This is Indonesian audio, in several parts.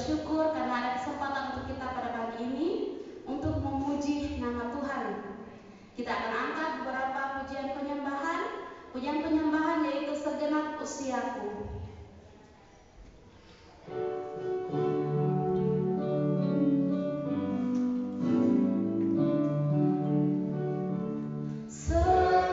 bersyukur karena ada kesempatan untuk kita pada pagi ini untuk memuji nama Tuhan. Kita akan angkat beberapa pujian penyembahan yaitu Segenap Usiaku. Segenap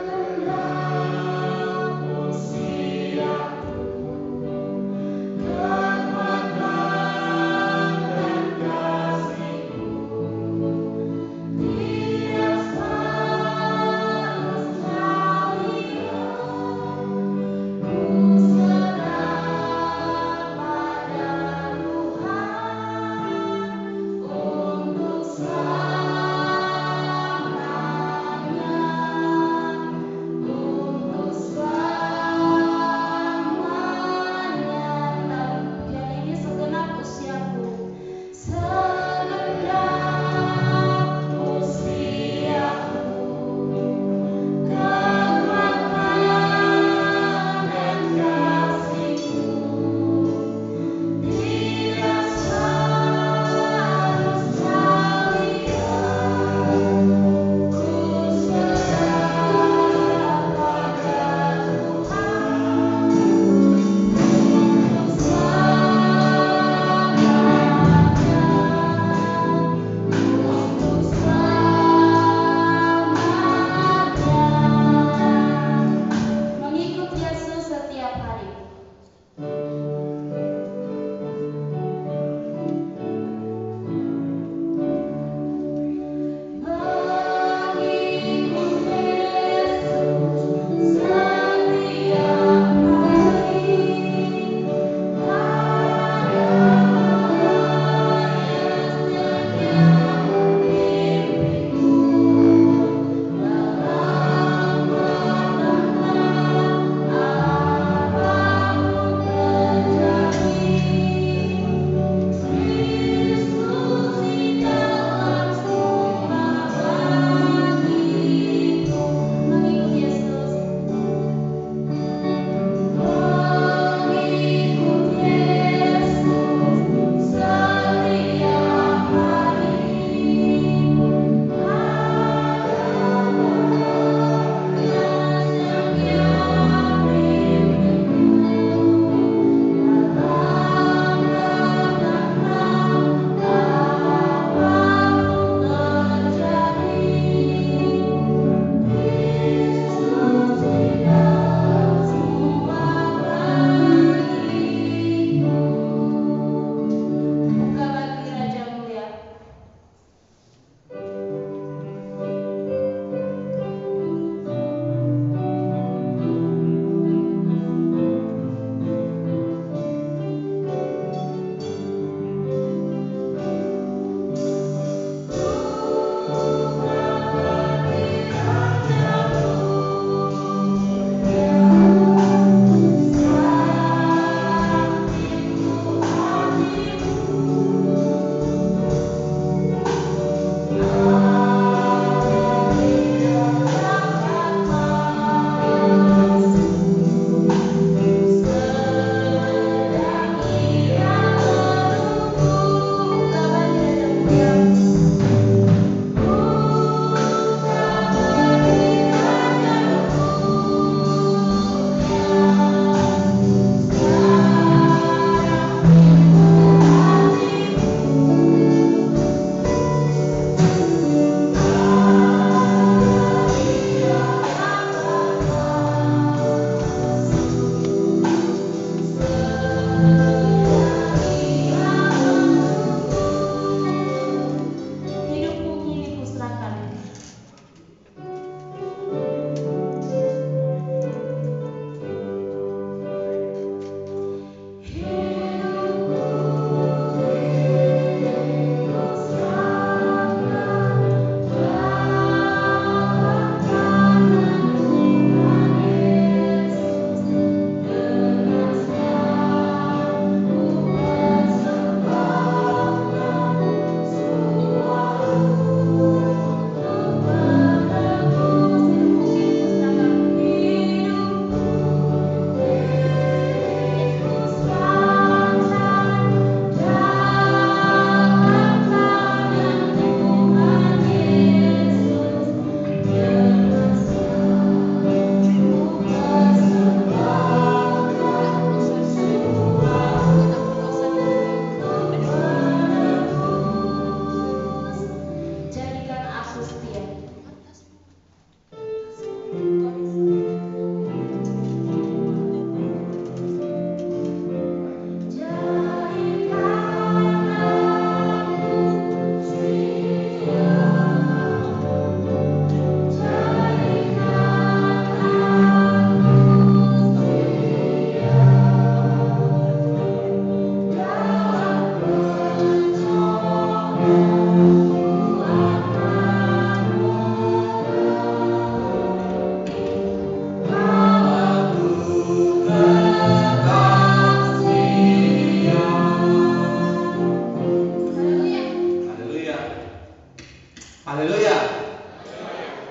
Haleluya.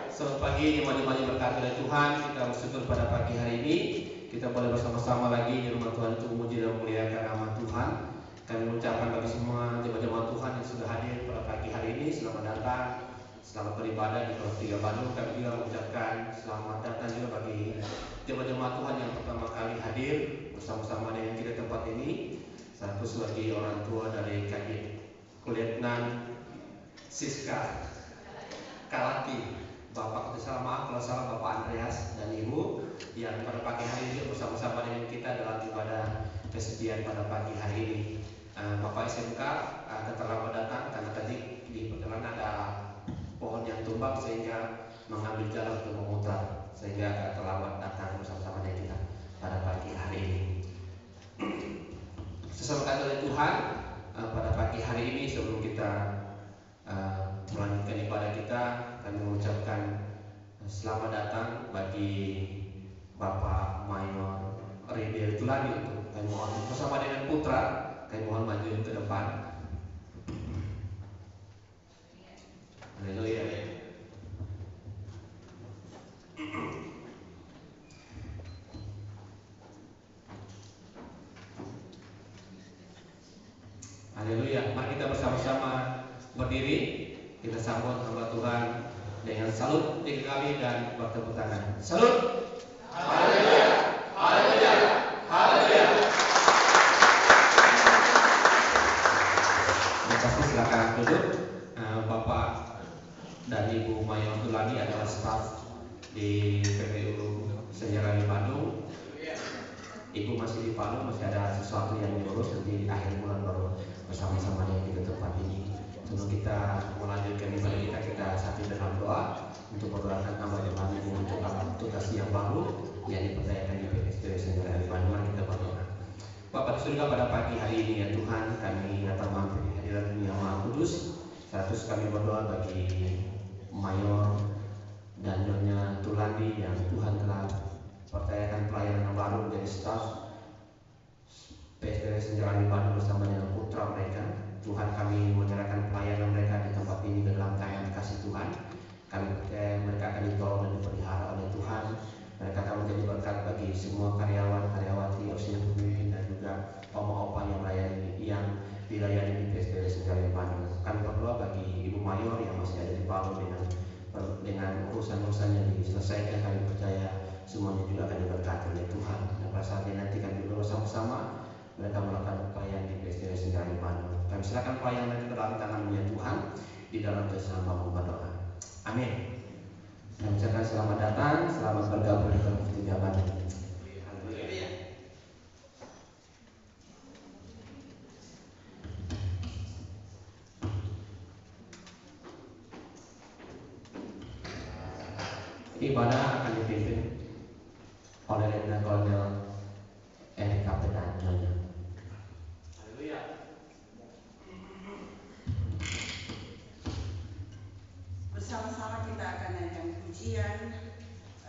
Selamat pagi, jemaat-jemaat berkati oleh Tuhan. Kita bersyukur pada pagi hari ini kita boleh bersama-sama lagi di rumah Tuhan untuk memuji dan memuliakan nama Tuhan. Kami mengucapkan bagi semua jemaat-jemaat Tuhan yang sudah hadir pada pagi hari ini, selamat datang, selamat beribadah di Kelas 3 Bandung. Kami juga mengucapkan selamat datang juga bagi jemaat-jemaat Tuhan yang pertama kali hadir bersama-sama dengan kita tempat ini. Satu sebagai orang tua dari Kadit Letnan Siska Kalati, Bapak salah maaf kalau salah, Bapak Andreas dan Ibu yang pada pagi hari ini bersama-sama dengan kita dalam ibadah kesepian pada pagi hari ini. Bapak SMK terlambat datang karena tadi di perjalanan ada pohon yang tumbang sehingga mengambil jalan untuk memutar, sehingga agak terlambat datang bersama-sama dengan kita pada pagi hari ini. Sesama kata oleh Tuhan, pada pagi hari ini sebelum kita melanjutkan ibadah kita, kami mengucapkan selamat datang bagi Bapak Mayor Ridel Tulani. Untuk kami mohon bersama dengan putra, kami mohon maju ke depan. Haleluya. Haleluya. Mari kita bersama-sama berdiri, kita sambut hamba Tuhan dengan salut 3 kali dan bertepuk tangan. Salut. Haleluya. Haleluya. Haleluya. Pasti silakan duduk. Bapak dan Ibu Mayor Tulani adalah staf di PPU Sejarah di Bandung. Ibu masih di Palu, masih ada sesuatu yang diurus, nanti akhir bulan baru bersama-sama dengan kita tempat ini. Sebelum kita melanjutkan ibadah kita satu dalam doa untuk berdoakan nama Tuhan ini untuk tugas yang baru yang dipercayakan di PPU Sejarah di Bandung. Mari kita berdoa. Bapak di surga, pada pagi hari ini ya Tuhan, kami datang mampir di hadirat Yang Maha Kudus. Terus kami berdoa bagi Mayor dan Nyonya Tulani yang Tuhan telah percayakan pelayanan yang baru menjadi staf PSDW Sejarah di Bandung bersama dengan putra mereka. Tuhan, kami menyerahkan pelayanan mereka di tempat ini ke dalam tangan kasih Tuhan. Kami percaya mereka akan ditolong dan dipelihara oleh Tuhan. Mereka akan menjadi berkat bagi semua karyawan, karyawati, usia pemimpin dan juga oma-opa yang dilayani di PSDW Sejarah di Bandung. Kami berdoa bagi Ibu Mayor yang masih ada di Palu dengan urusan-urusan yang diselesaikan. Kami percaya semuanya juga akan diberkati oleh Tuhan. Dan pada saat ini nanti kami bersama-sama mereka melakukan upaya di PSDW Sejarah di Bandung. Kami serahkan pelayanan mereka ke dalam tangan-Mu ya Tuhan, di dalam Tuhan kami berdoa. Amin. Kami ucapkan selamat datang, selamat bergabung di Kelas 3 Bandung. Haleluya. Ibadah akan dipimpin oleh Letnan Kolonel Erik Kapitan Nyonya. Haleluya. Bersama-sama kita akan naikkan pujian.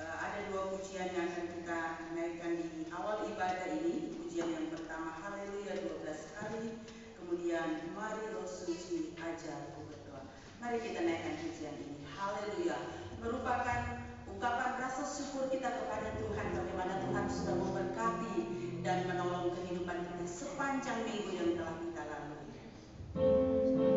Ada 2 pujian yang akan kita naikkan di awal ibadah ini. Pujian yang pertama Haleluya 12 kali. Kemudian Mari Roh Suci ajar ku berdoa. Mari kita naikkan pujian ini. Haleluya merupakan ungkapan rasa syukur kita kepada Tuhan, bagaimana Tuhan sudah memberkati dan menolong kehidupan kita sepanjang minggu yang telah kita lalui. Hallelujah.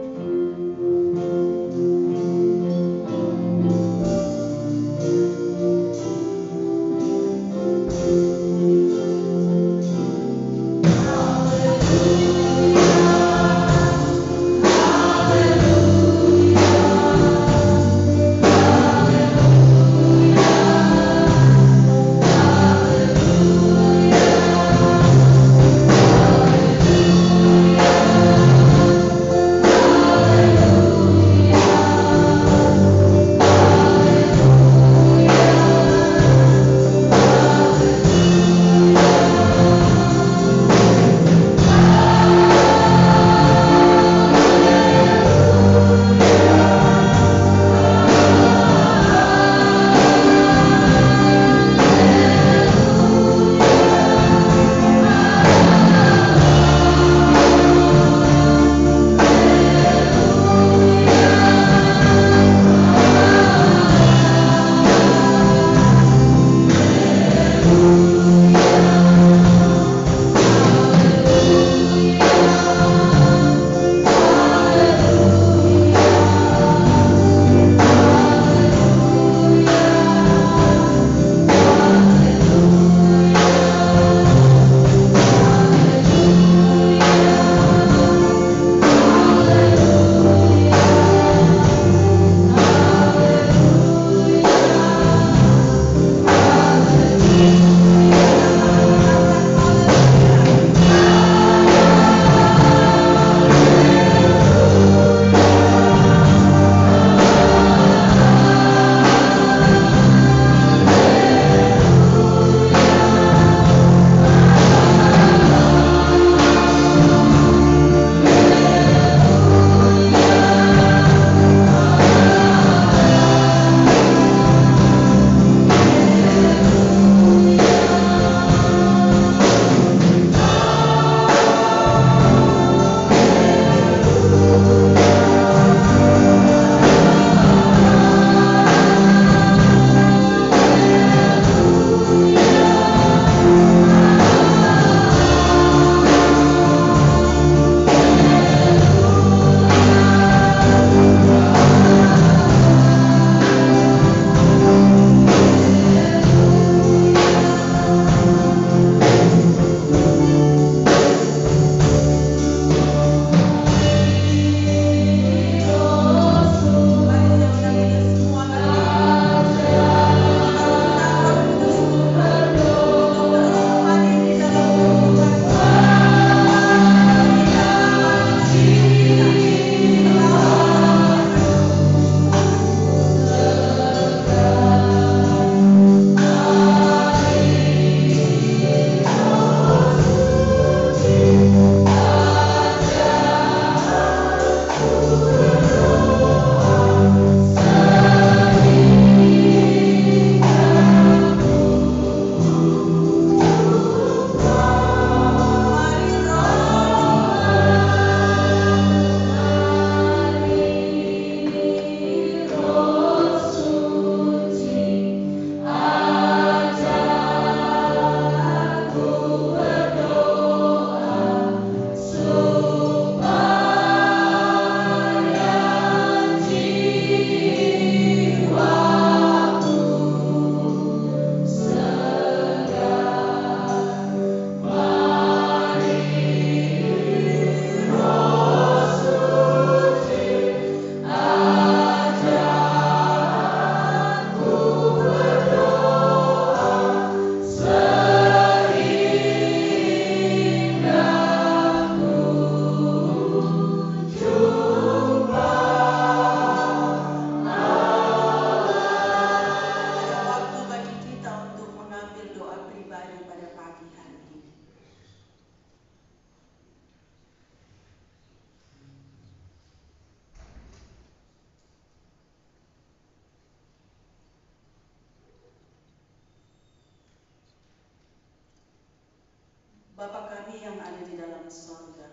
Bapa kami yang ada di dalam sorga,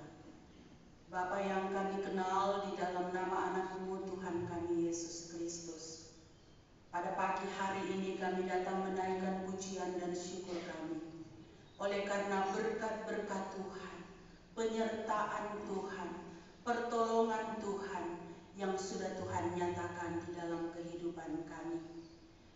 Bapa yang kami kenal di dalam nama anak-Mu Tuhan kami Yesus Kristus. Pada pagi hari ini kami datang menaikkan pujian dan syukur kami. Oleh karena berkat-berkat Tuhan, penyertaan Tuhan, pertolongan Tuhan yang sudah Tuhan nyatakan di dalam kehidupan kami.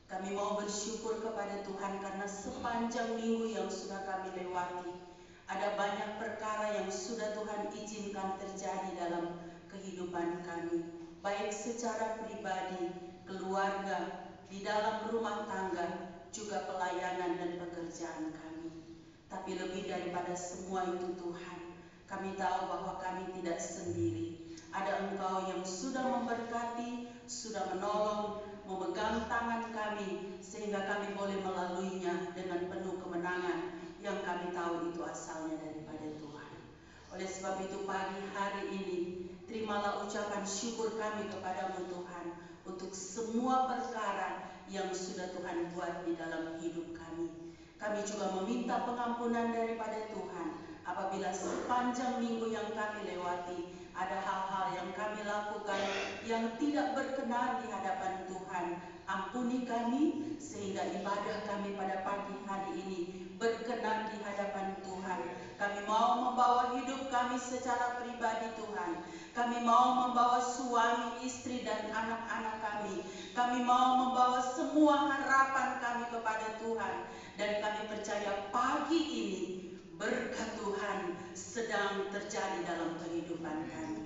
Kami mau bersyukur kepada Tuhan karena sepanjang minggu yang sudah kami lewati, ada banyak perkara yang sudah Tuhan izinkan terjadi dalam kehidupan kami, baik secara pribadi, keluarga, di dalam rumah tangga, juga pelayanan dan pekerjaan kami. Tapi lebih daripada semua itu Tuhan, kami tahu bahwa kami tidak sendiri. Ada Engkau yang sudah memberkati, sudah menolong, memegang tangan kami, sehingga kami boleh melaluinya dengan penuh kemenangan yang kami tahu itu asalnya daripada Tuhan. Oleh sebab itu pagi hari ini, terimalah ucapan syukur kami kepada-Mu Tuhan, untuk semua perkara yang sudah Tuhan buat di dalam hidup kami. Kami juga meminta pengampunan daripada Tuhan, apabila sepanjang minggu yang kami lewati, ada hal-hal yang kami lakukan yang tidak berkenan di hadapan Tuhan. Ampuni kami, sehingga ibadah kami pada pagi hari ini berkenan di hadapan Tuhan. Kami mau membawa hidup kami secara pribadi Tuhan. Kami mau membawa suami, istri, dan anak-anak kami. Kami mau membawa semua harapan kami kepada Tuhan. Dan kami percaya pagi ini berkat Tuhan sedang terjadi dalam kehidupan kami.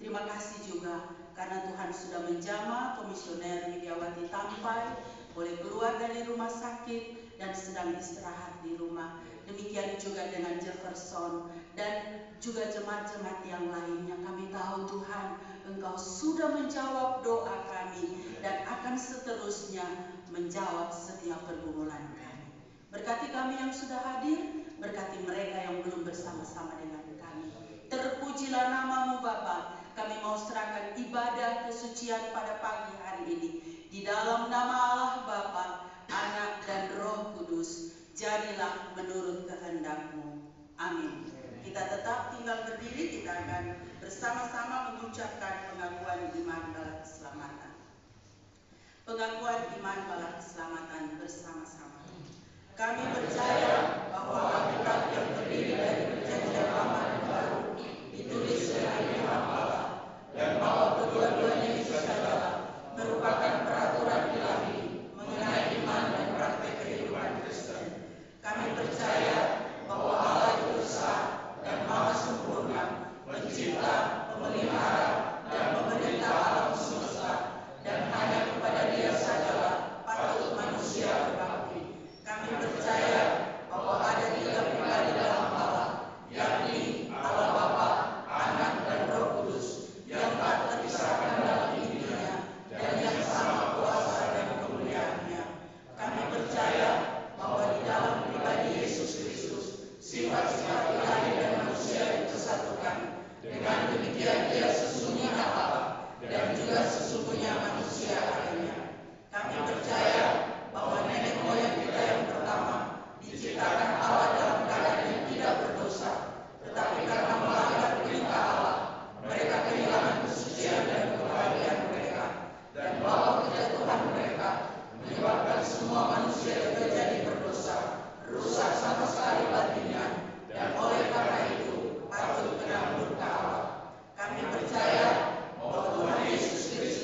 Terima kasih juga karena Tuhan sudah menjamah Komisioner Widiawati Tampai boleh keluar dari rumah sakit dan sedang istirahat di rumah. Demikian juga dengan Jefferson dan juga jemaat-jemaat yang lainnya. Kami tahu Tuhan, Engkau sudah menjawab doa kami dan akan seterusnya menjawab setiap pergumulan kami. Berkati kami yang sudah hadir, berkati mereka yang belum bersama-sama dengan kami. Terpujilah nama-Mu Bapa. Kami mau serahkan ibadah kesucian pada pagi hari ini di dalam nama Allah Bapa, Anak dan Roh Kudus. Jadilah menurut kehendak-Mu. Amin. Kita tetap tinggal berdiri, kita akan bersama-sama mengucapkan pengakuan iman bala keselamatan. Pengakuan iman bala keselamatan bersama-sama. Kami percaya bahwa Alkitab yang terdiri dari perjanjian lama dan baru ditulis dengan ilham Allah, dan bahwa kedua-duanya itu adalah merupakan peraturan ilahi mengenai iman dan praktek kehidupan Kristen. Kami percaya bahwa Allah itu esa dan maha sempurna, pencipta, pemelihara, dan pemerintah alam semesta, dan hanya kepada Dia sajalah patut manusia berbakti. Kami percaya bahwa ada tiga pribadi dalam Allah, yakni Allah Bapa, Anak, dan Roh Kudus, yang tak terpisahkan dalam dirinya dan yang sama kuasa dan kemuliaannya. Kami percaya bahwa di dalam pribadi Yesus Kristus, sifat-sifat ilahi dan manusia disatukan. Dengan demikian Dia sesungguhnya Allah dan juga sesungguhnya manusia adanya. Kami percaya bahwa nenek moyang kita yang pertama diciptakan Allah dalam keadaan yang tidak berdosa, tetapi karena melanggar perintah Allah, mereka kehilangan kesucian dan kebahagiaan mereka, dan bahwa kejatuhan mereka menyebabkan semua manusia juga jadi berdosa, rusak sama sekali batinnya, dan oleh karena itu patut kena murka Allah. Kami percaya bahwa Tuhan Yesus Kristus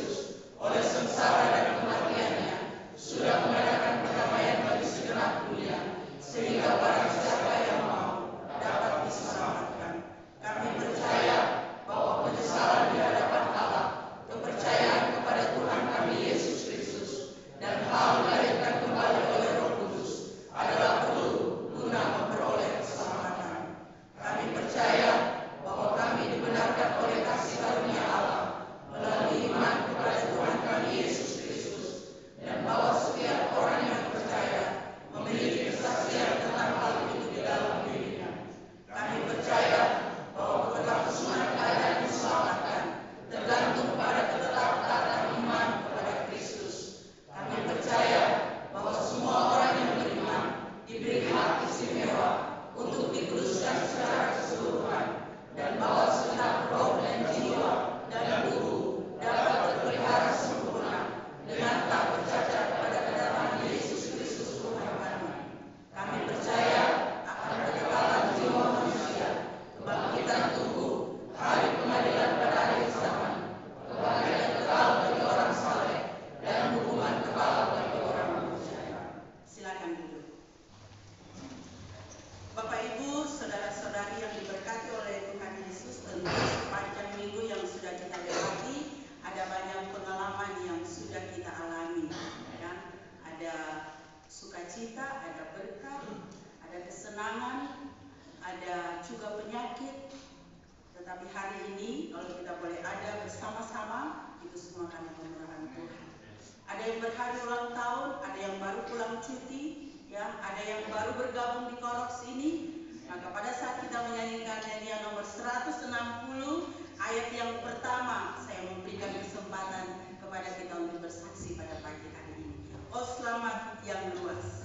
yang berhari ulang tahun, ada yang baru pulang cuti, ya, ada yang baru bergabung di Korops ini. Maka pada saat kita menyanyikan nyanyian nomor 160 ayat yang pertama, saya memberikan kesempatan kepada kita untuk bersaksi pada pagi hari ini. Oh selamat yang luas.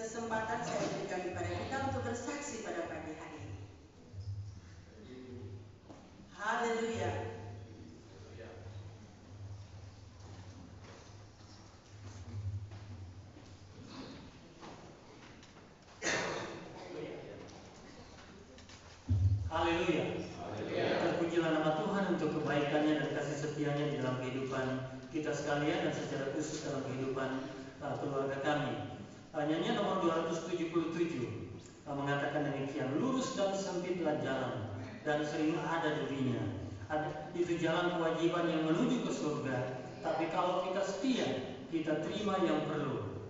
Kesempatan saya berikan kepada kita untuk bersaksi pada pagi hari ini. Haleluya. Haleluya. Terpujilah nama Tuhan untuk kebaikannya dan kasih setianya di dalam kehidupan kita sekalian dan secara khusus dalam kehidupan keluarga kami. Nyanyian nomor 277 mengatakan demikian, lurus dan sempitlah jalan dan sering ada durinya. Itu jalan kewajiban yang menuju ke surga, tapi kalau kita setia, kita terima yang perlu.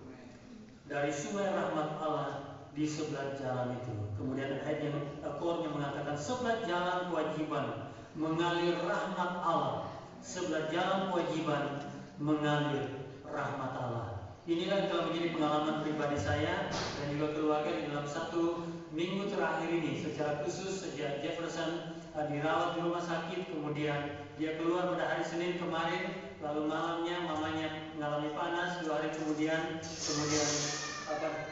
Dari sungai rahmat Allah di sebelah jalan itu. Kemudian ayat yang kornya mengatakan sebelah jalan kewajiban mengalir rahmat Allah. Sebelah jalan kewajiban mengalir rahmat Allah. Inilah yang telah menjadi pengalaman pribadi saya dan juga keluarga di dalam 1 minggu terakhir ini. Secara khusus sejak Jefferson dirawat di rumah sakit, kemudian dia keluar pada hari Senin kemarin, lalu malamnya mamanya mengalami panas, 2 hari kemudian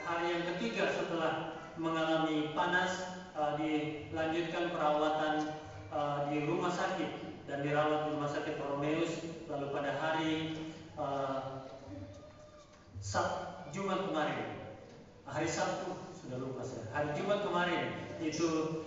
hari yang ketiga setelah mengalami panas dilanjutkan perawatan di rumah sakit dan dirawat di rumah sakit Romeus. Lalu pada hari Jumat kemarin, hari Sabtu sudah lupa saya, hari Jumat kemarin itu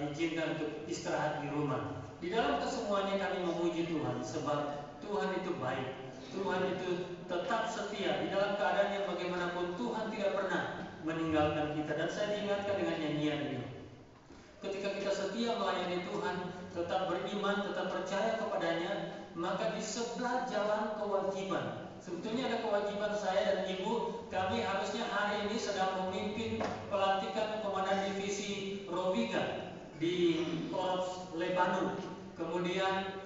diizinkan untuk istirahat di rumah. Di dalam kesemuanya kami memuji Tuhan sebab Tuhan itu baik, Tuhan itu tetap setia di dalam keadaan yang bagaimanapun. Tuhan tidak pernah meninggalkan kita, dan saya diingatkan dengan nyanyian ini. Ketika kita setia melayani Tuhan, tetap beriman, tetap percaya kepadanya, maka di sebelah jalan kewajiban. Sebetulnya ada kewajiban saya dan ibu, kami harusnya hari ini sedang memimpin pelantikan komandan divisi Roviga di Korps Lebanon. Kemudian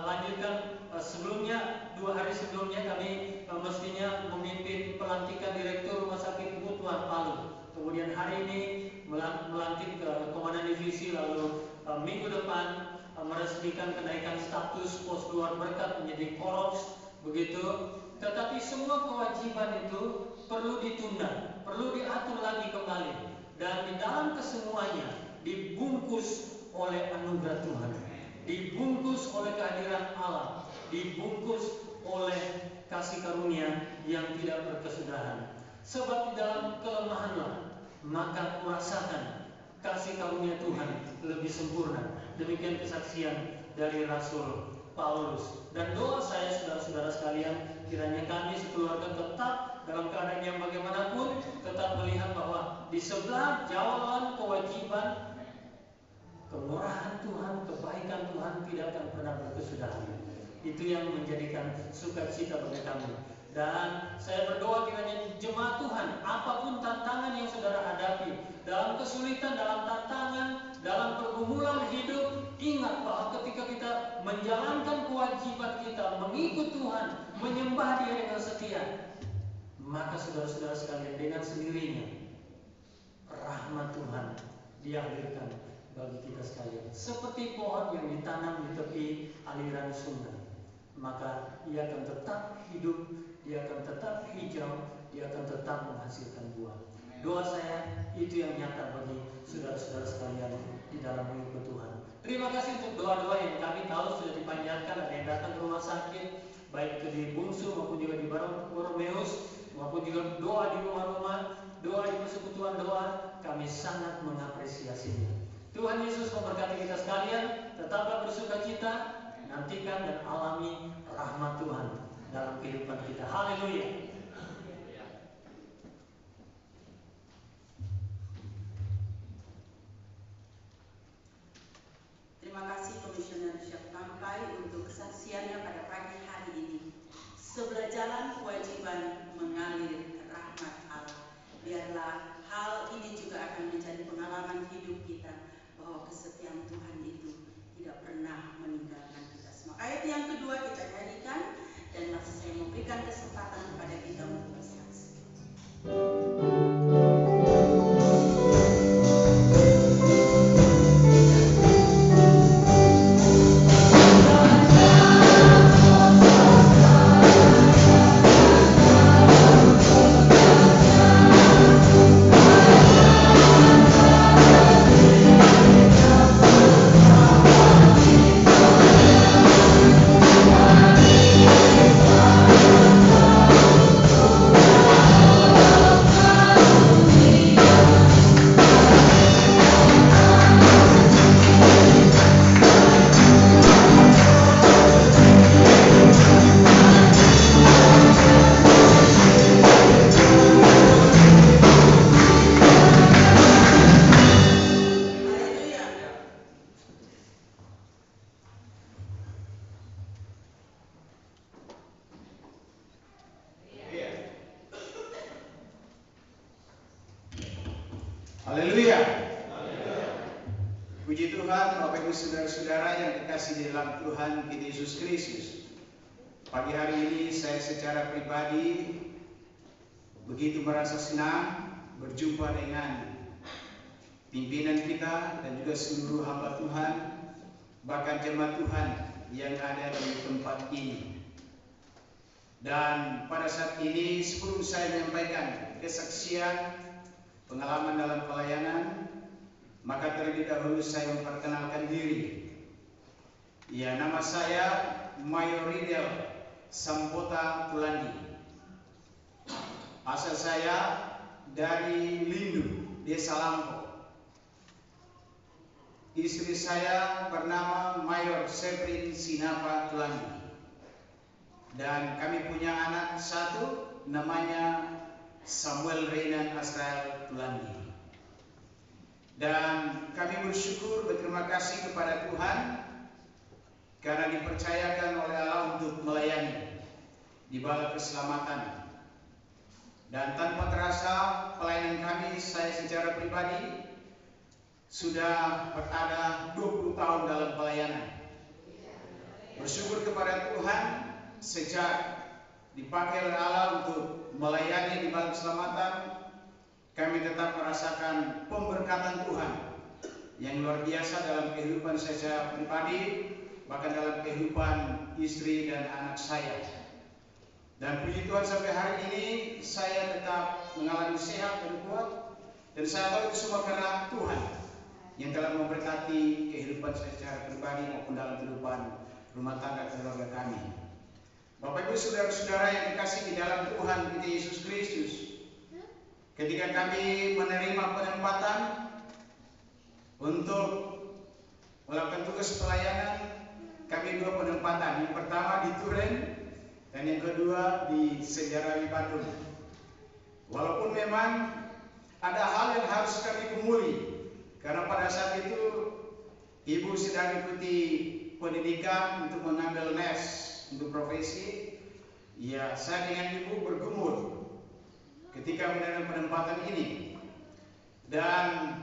lanjutkan sebelumnya 2 hari sebelumnya kami mestinya memimpin pelantikan direktur rumah sakit Mutual Palu. Kemudian hari ini melantik komandan divisi, lalu minggu depan meresmikan kenaikan status pos luar berkat menjadi Korps, begitu. Tetapi semua kewajiban itu perlu ditunda, perlu diatur lagi kembali, dan di dalam kesemuanya dibungkus oleh anugerah Tuhan, dibungkus oleh kehadiran Allah, dibungkus oleh kasih karunia yang tidak berkesudahan. Sebab di dalam kelemahanlah maka kurasakan kasih karunia Tuhan lebih sempurna. Demikian kesaksian dari Rasul Paulus. Dan doa saya saudara-saudara sekalian, kiranya kami sekeluarga tetap dalam keadaan yang bagaimanapun, tetap melihat bahwa di sebelah jalan kewajiban, kemurahan Tuhan, kebaikan Tuhan tidak akan pernah berkesudahan. Itu yang menjadikan sukacita bagi kami. Dan saya berdoa kiranya jemaat Tuhan, apapun tantangan yang saudara hadapi, dalam kesulitan, dalam tantangan, dalam pergumulan hidup, ingat bahwa ketika kita menjalankan kewajiban kita, mengikut Tuhan, menyembah Dia dengan setia, maka saudara-saudara sekalian, dengan sendirinya rahmat Tuhan dihadirkan bagi kita sekalian. Seperti pohon yang ditanam di tepi aliran sungai, maka ia akan tetap hidup, dia akan tetap hijau, dia akan tetap menghasilkan buah. doa saya itu yang nyata bagi saudara-saudara sekalian di dalam mengikut Tuhan. Terima kasih untuk doa-doa yang kami tahu sudah dipanjatkan. Ada yang datang ke rumah sakit, baik itu di Bungsu maupun juga di Boromeus, maupun juga doa di rumah-rumah, doa di persekutuan doa. Kami sangat mengapresiasinya. Tuhan Yesus memberkati kita sekalian. Tetaplah bersukacita, nantikan dan alami rahmat Tuhan dalam kehidupan kita. Haleluya. Terima kasih Komisioner Syekh Mampai untuk kesaksiannya pada pagi hari ini. Sebelah jalan kewajiban mengalir rahmat Allah. Biarlah hal ini juga akan menjadi pengalaman hidup kita, bahwa kesetiaan Tuhan itu tidak pernah meninggalkan kita semua. Ayat yang kedua kita nyanyikan, dan masih saya memberikan kesempatan kepada kita untuk bersaksi. Haleluya. Puji Tuhan, Bapak Ibu saudara-saudara yang dikasihi di dalam Tuhan kita Yesus Kristus. Pagi hari ini saya secara pribadi begitu merasa senang berjumpa dengan pimpinan kita dan juga seluruh hamba Tuhan, bahkan jemaat Tuhan yang ada di tempat ini. Dan pada saat ini sebelum saya menyampaikan kesaksian pengalaman dalam pelayanan, maka terlebih dahulu saya memperkenalkan diri. Ya, nama saya Mayor Ridel Sampota Tulandi. Asal saya dari Lindu, Desa Lampo. Istri saya bernama Mayor Seprin Sinapa Tulandi. Dan kami punya anak satu, namanya Samuel Renan Asrael Tulandi. Dan kami bersyukur, berterima kasih kepada Tuhan karena dipercayakan oleh Allah untuk melayani di Balai Keselamatan. Dan tanpa terasa pelayanan kami, saya secara pribadi sudah berada 20 tahun dalam pelayanan. Bersyukur kepada Tuhan sejak dipakai oleh Allah untuk melayani di Balai Keselamatan, kami tetap merasakan pemberkatan Tuhan yang luar biasa dalam kehidupan saya secara pribadi, bahkan dalam kehidupan istri dan anak saya. Dan puji Tuhan sampai hari ini saya tetap mengalami sehat dan kuat, dan saya tahu itu semua karena Tuhan yang telah memberkati kehidupan saya secara pribadi maupun dalam kehidupan rumah tangga keluarga kami. Bapak Ibu saudara-saudara yang dikasihi di dalam Tuhan kita Yesus Kristus, ketika kami menerima penempatan untuk melakukan tugas pelayanan, kami dua penempatan. Yang pertama di Turen dan yang kedua di Sejarawi Bandung. Walaupun memang ada hal yang harus kami gumuli, karena pada saat itu ibu sedang ikuti pendidikan untuk mengambil NES untuk profesi. Ya, saya dengan ibu bergumul ketika menerima penempatan ini, dan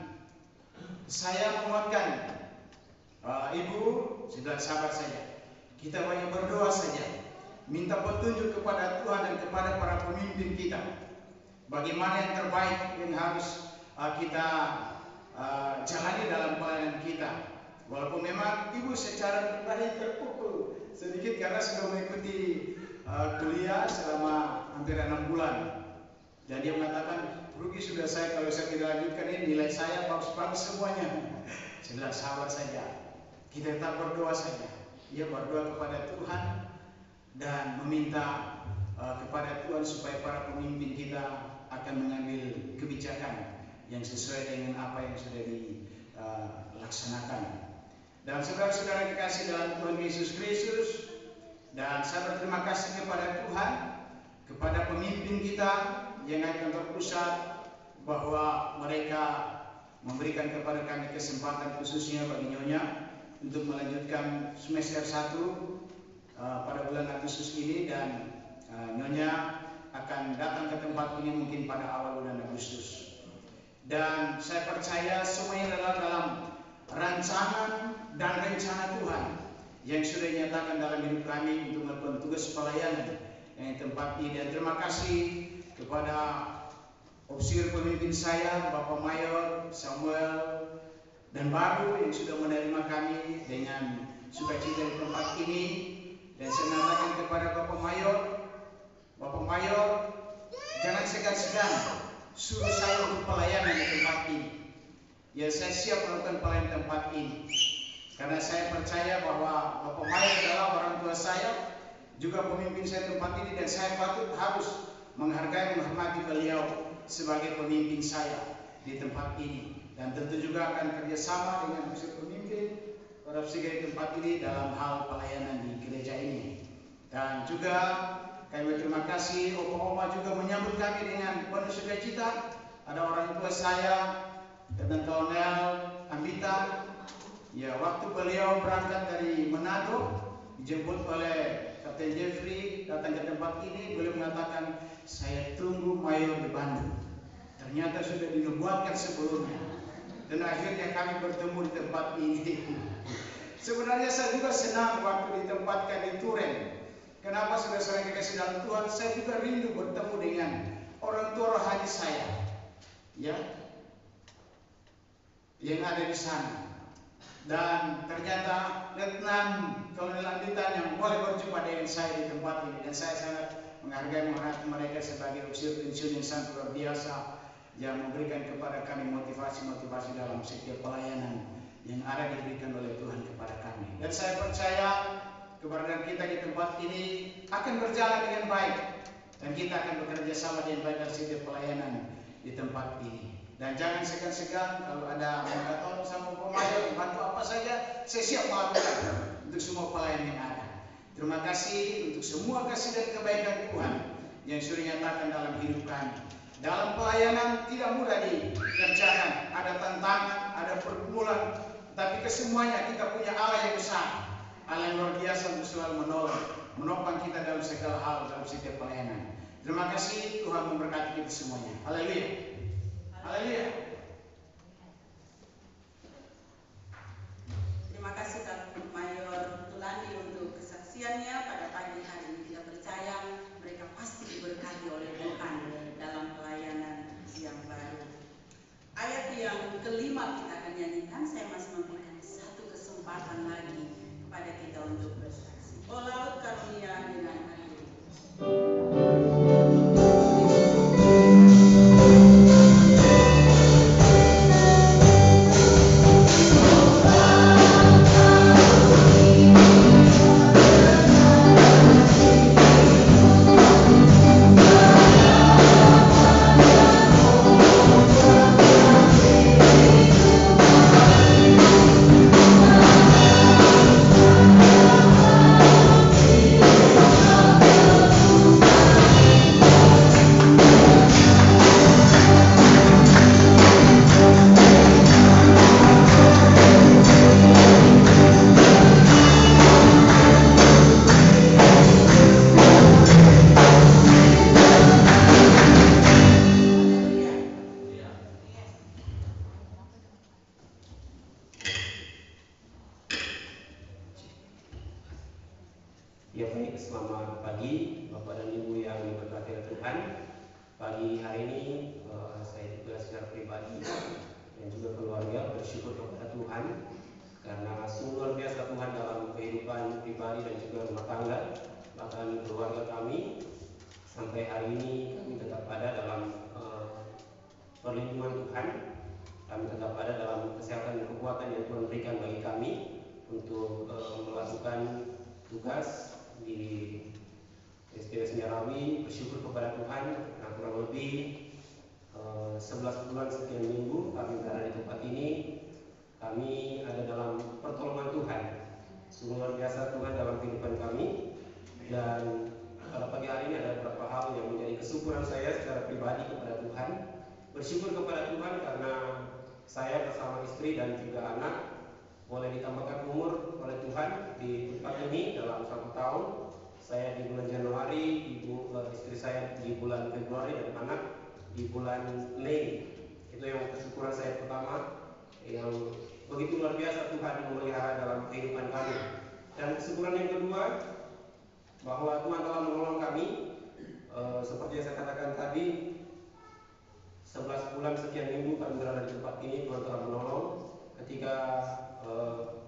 saya menguatkan ibu dan sahabat saya, kita banyak berdoa saja, minta petunjuk kepada Tuhan dan kepada para pemimpin kita, bagaimana yang terbaik yang harus kita jalani dalam pelayanan kita. Walaupun memang ibu secara pribadi terpukul sedikit karena sudah mengikuti kuliah selama hampir 6 bulan, dan dia mengatakan rugi sudah saya kalau saya tidak lanjutkan ini, nilai saya bagus-bagus semuanya. Saya bilang sabar saja, kita tetap berdoa saja. Ya, berdoa kepada Tuhan dan meminta kepada Tuhan supaya para pemimpin kita akan mengambil kebijakan yang sesuai dengan apa yang sudah dilaksanakan. Dan saudara-saudara dikasih dalam Tuhan Yesus Kristus, dan saya berterima kasih kepada Tuhan, kepada pemimpin kita yang akan terpusat, bahwa mereka memberikan kepada kami kesempatan khususnya bagi Nyonya untuk melanjutkan semester 1 pada bulan Agustus ini, dan Nyonya akan datang ke tempat ini mungkin pada awal bulan Agustus. Dan saya percaya semuanya adalah dalam rancangan dan rencana Tuhan yang sudah dinyatakan dalam hidup kami untuk melakukan tugas pelayanan yang tempat ini. Dan terima kasih kepada ofisir pemimpin saya, Bapak Mayor Samuel dan Baru, yang sudah menerima kami dengan sukacita di tempat ini. Dan saya mengatakan kepada Bapak Mayor, jangan segan-segan suruh saya untuk pelayanan di tempat ini. Ya, saya siap melakukan pelayanan tempat ini, karena saya percaya bahwa Bapak Mayor adalah orang tua saya, juga pemimpin saya tempat ini, dan saya harus menghargai, menghormati beliau sebagai pemimpin saya di tempat ini. Dan tentu juga akan kerjasama dengan pemimpin para psikiater di tempat ini dalam hal pelayanan di gereja ini. Dan juga kami berterima kasih, Oma juga menyambut kami dengan penuh sukacita. Ada orang tua saya, Teten Tonel Ambita. Ya, waktu beliau berangkat dari Manado, dijemput oleh Kapten Jeffrey, datang ke tempat ini, beliau mengatakan, saya tunggu Mayor di Bandung. Ternyata sudah dinubuatkan sebelumnya. Dan akhirnya kami bertemu di tempat ini. Sebenarnya saya juga senang waktu ditempatkan di Turen. Kenapa saudara-saudara dikasih dalam Tuhan? Saya juga rindu bertemu dengan orang tua rohani saya, ya, yang ada di sana. Dan ternyata Letnan Kolonel Anditan yang boleh berjumpa dengan saya di tempat ini, dan saya sangat menghargai mereka sebagai ofisir pensiun yang sangat luar biasa, yang memberikan kepada kami motivasi-motivasi dalam setiap pelayanan yang ada diberikan oleh Tuhan kepada kami. Dan saya percaya keberadaan kita di tempat ini akan berjalan dengan baik, dan kita akan bekerja sama dengan baik dalam setiap pelayanan di tempat ini. Dan jangan segan-segan kalau ada minta tolong sama pemain, bantu apa saja, saya siap melakukan untuk semua pelayan yang ada. Terima kasih untuk semua kasih dan kebaikan Tuhan yang sudah nyatakan dalam hidup kami. Dalam pelayanan tidak mudah dikerjakan, ada tantangan, ada pergumulan, tapi kesemuanya kita punya Allah yang besar, Allah yang luar biasa untuk selalu menopang kita dalam segala hal dalam setiap pelayanan. Terima kasih, Tuhan memberkati kita semuanya. Haleluya. Haleluya. Terima kasih Kapten Mayor Tulandi untuk kesaksiannya pada pagi hari ini. Kita percaya mereka pasti diberkati oleh Tuhan dalam pelayanan yang baru. Ayat yang kelima kita akan nyanyikan. Saya masih memberikan satu kesempatan lagi kepada kita untuk bersaksi. Oh laut karunia dengan air. Ya baik, selamat pagi Bapak dan Ibu yang diberkati oleh Tuhan. Pagi hari ini saya juga secara pribadi dan juga keluarga bersyukur kepada Tuhan karena sungguh luar biasa Tuhan dalam kehidupan pribadi dan juga rumah tangga, bahkan keluarga kami sampai hari ini kami tetap ada dalam perlindungan Tuhan. Kami tetap ada dalam kesehatan dan kekuatan yang Tuhan berikan bagi kami untuk melakukan tugas di STS Nyarawi. Bersyukur kepada Tuhan, nah, kurang lebih 11 bulan sekian minggu kami berada di tempat ini. Kami ada dalam pertolongan Tuhan. Sungguh luar biasa Tuhan dalam kehidupan kami. Dan pada pagi hari ini ada beberapa hal yang menjadi kesyukuran saya secara pribadi kepada Tuhan. Bersyukur kepada Tuhan karena saya bersama istri dan juga anak boleh ditambahkan umur oleh Tuhan di tempat ini dalam 1 tahun. Saya di bulan Januari, istri saya di bulan Februari, dan anak di bulan Mei. Itu yang kesyukuran saya pertama, yang begitu luar biasa Tuhan memelihara dalam kehidupan kami. Dan kesyukuran yang kedua, bahwa Tuhan telah menolong kami. Seperti yang saya katakan tadi, 11 bulan sekian minggu kami berada di tempat ini, Tuhan telah menolong. Ketika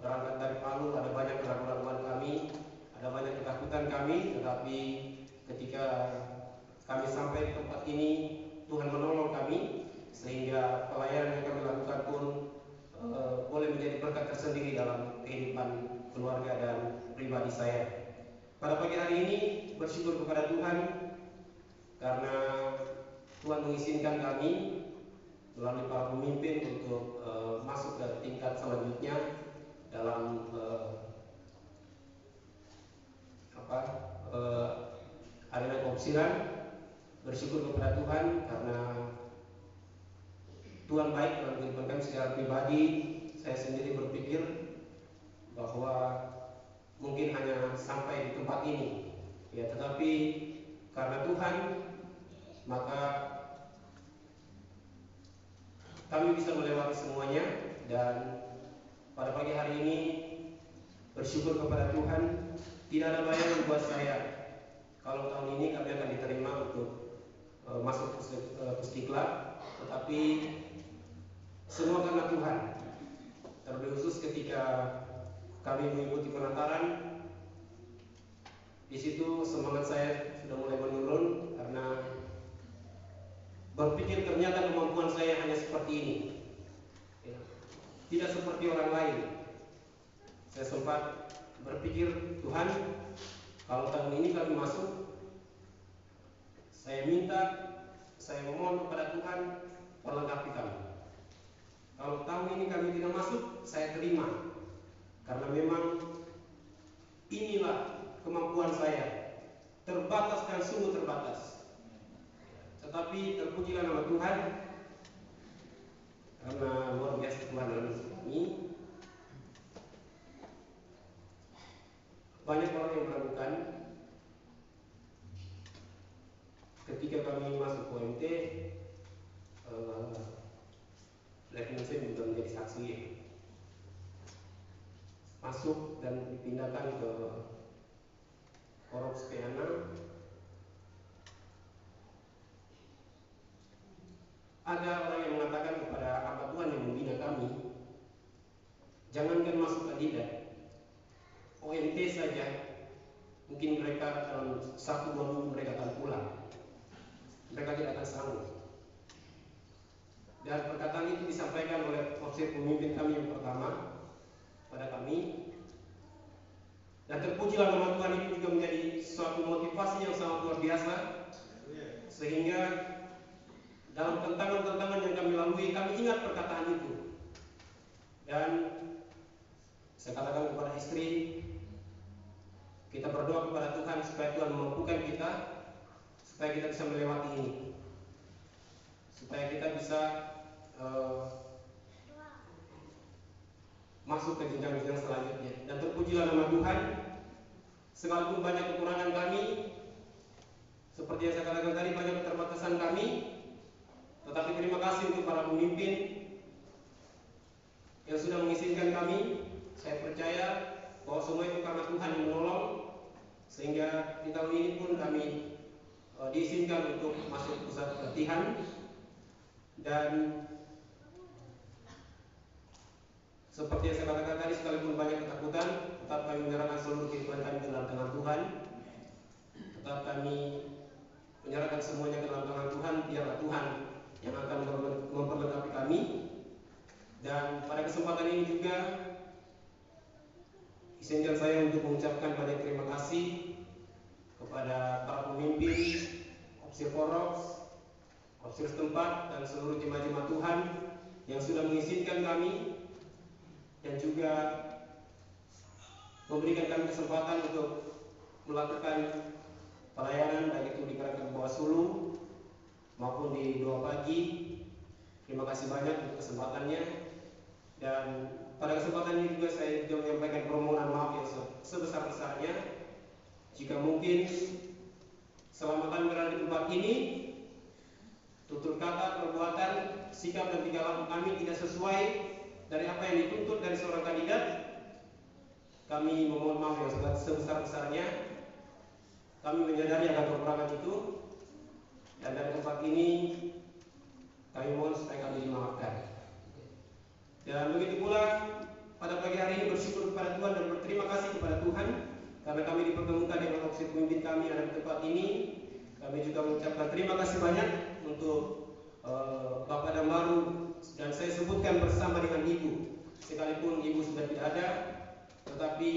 berangkat dari Palu, ada banyak keraguan-keraguan kami, ada banyak ketakutan kami, tetapi ketika kami sampai di tempat ini, Tuhan menolong kami, sehingga pelayanan yang kami lakukan pun boleh menjadi berkat tersendiri dalam kehidupan keluarga dan pribadi saya. Pada pagi hari ini bersyukur kepada Tuhan karena Tuhan mengizinkan kami melalui para pemimpin untuk masuk ke tingkat selanjutnya dalam arena keopsiran. Bersyukur kepada Tuhan karena Tuhan baik dalam kehidupan kami secara pribadi. Saya sendiri berpikir bahwa mungkin hanya sampai di tempat ini, ya, tetapi karena Tuhan, maka kami bisa melewati semuanya. Dan pada pagi hari ini bersyukur kepada Tuhan, tidak ada bayangan buat saya kalau tahun ini kami akan diterima untuk masuk ke Istiqlal, tetapi semua karena Tuhan. Terlebih khusus ketika kami mengikuti penataran, di situ semangat saya sudah mulai menurun karena berpikir ternyata kemampuan saya hanya seperti ini, ya, tidak seperti orang lain. Saya sempat berpikir, Tuhan, kalau tahun ini kami masuk, saya memohon kepada Tuhan, perlengkapi kami. Kalau tahun ini kami tidak masuk, saya terima, karena memang inilah kemampuan saya, terbatas dan sungguh terbatas. Tetapi terpujilah nama Tuhan, karena luar biasa Tuhan dalam hidup kami. Banyak orang yang meragukan ketika kami masuk OMT. Lieutenant Sam juga menjadi saksi, ya. Masuk dan dipindahkan ke Korps Peana. Ada orang yang mengatakan kepada hamba Tuhan yang membina kami, jangankan masuk kandidat, OMT saja mungkin mereka dalam 1-2 minggu mereka akan pulang, mereka tidak akan sanggup. Dan perkataan itu disampaikan oleh officer pemimpin kami yang pertama pada kami. Dan terpujilah nama Tuhan, itu juga menjadi suatu motivasi yang sangat luar biasa, sehingga dalam tantangan-tantangan yang kami lalui, kami ingat perkataan itu. Dan saya katakan kepada istri, kita berdoa kepada Tuhan supaya Tuhan memampukan kita, supaya kita bisa melewati ini, supaya kita bisa masuk ke jenjang-jenjang selanjutnya. Dan terpujilah nama Tuhan, sekalipun banyak kekurangan kami, seperti yang saya katakan tadi, banyak keterbatasan kami, tetapi terima kasih untuk para pemimpin yang sudah mengizinkan kami. Saya percaya bahwa semua itu karena Tuhan yang menolong, sehingga di tahun ini pun kami diizinkan untuk masuk pusat pelatihan. Dan seperti yang saya katakan tadi, sekalipun banyak ketakutan, tetap kami menyerahkan seluruh kehidupan kami ke dalam tangan Tuhan. Tetap kami menyerahkan semuanya ke dalam tangan Tuhan. Biarlah Tuhan yang akan memperlengkapi kami. Dan pada kesempatan ini juga izinkan saya untuk mengucapkan banyak terima kasih kepada para pemimpin, Opsir Korops, Opsir setempat, dan seluruh jemaat-jemaat Tuhan yang sudah mengizinkan kami dan juga memberikan kami kesempatan untuk melakukan pelayanan baik itu di Kerajaan Bawasulu maupun di Doa Pagi. Terima kasih banyak untuk kesempatannya. Dan pada kesempatan ini juga saya juga menyampaikan permohonan maaf yang sebesar-besarnya jika mungkin selama kami berada di tempat ini tutur kata, perbuatan, sikap dan tingkah laku kami tidak sesuai dari apa yang dituntut dari seorang kandidat. Kami memohon maaf yang sebesar-besarnya. Kami menyadari akan kekurangan itu, dan dari tempat ini kami mohon supaya kami dimaafkan. Dan begitu pula pada pagi hari ini bersyukur kepada Tuhan dan berterima kasih kepada Tuhan karena kami dipertemukan dengan opsi pemimpin kami ada di tempat ini. Kami juga mengucapkan terima kasih banyak untuk Bapak Dambaru, dan saya sebutkan bersama dengan Ibu, sekalipun Ibu sudah tidak ada, tetapi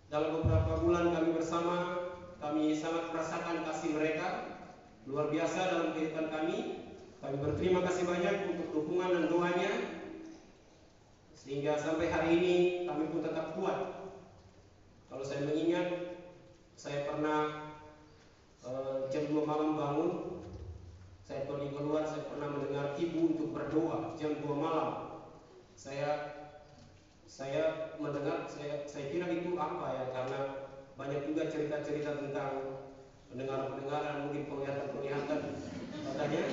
dalam beberapa bulan kami bersama, kami sangat merasakan kasih mereka luar biasa dalam kehidupan kami. Kami berterima kasih banyak untuk dukungan dan doanya, sehingga sampai hari ini kami pun tetap kuat. Kalau saya mengingat, saya pernah jam 2 malam bangun, saya pergi keluar, saya pernah mendengar ibu untuk berdoa jam 2 malam. Saya mendengar, saya kira itu apa ya, karena banyak juga cerita-cerita tentang pendengaran, mungkin penglihatan katanya.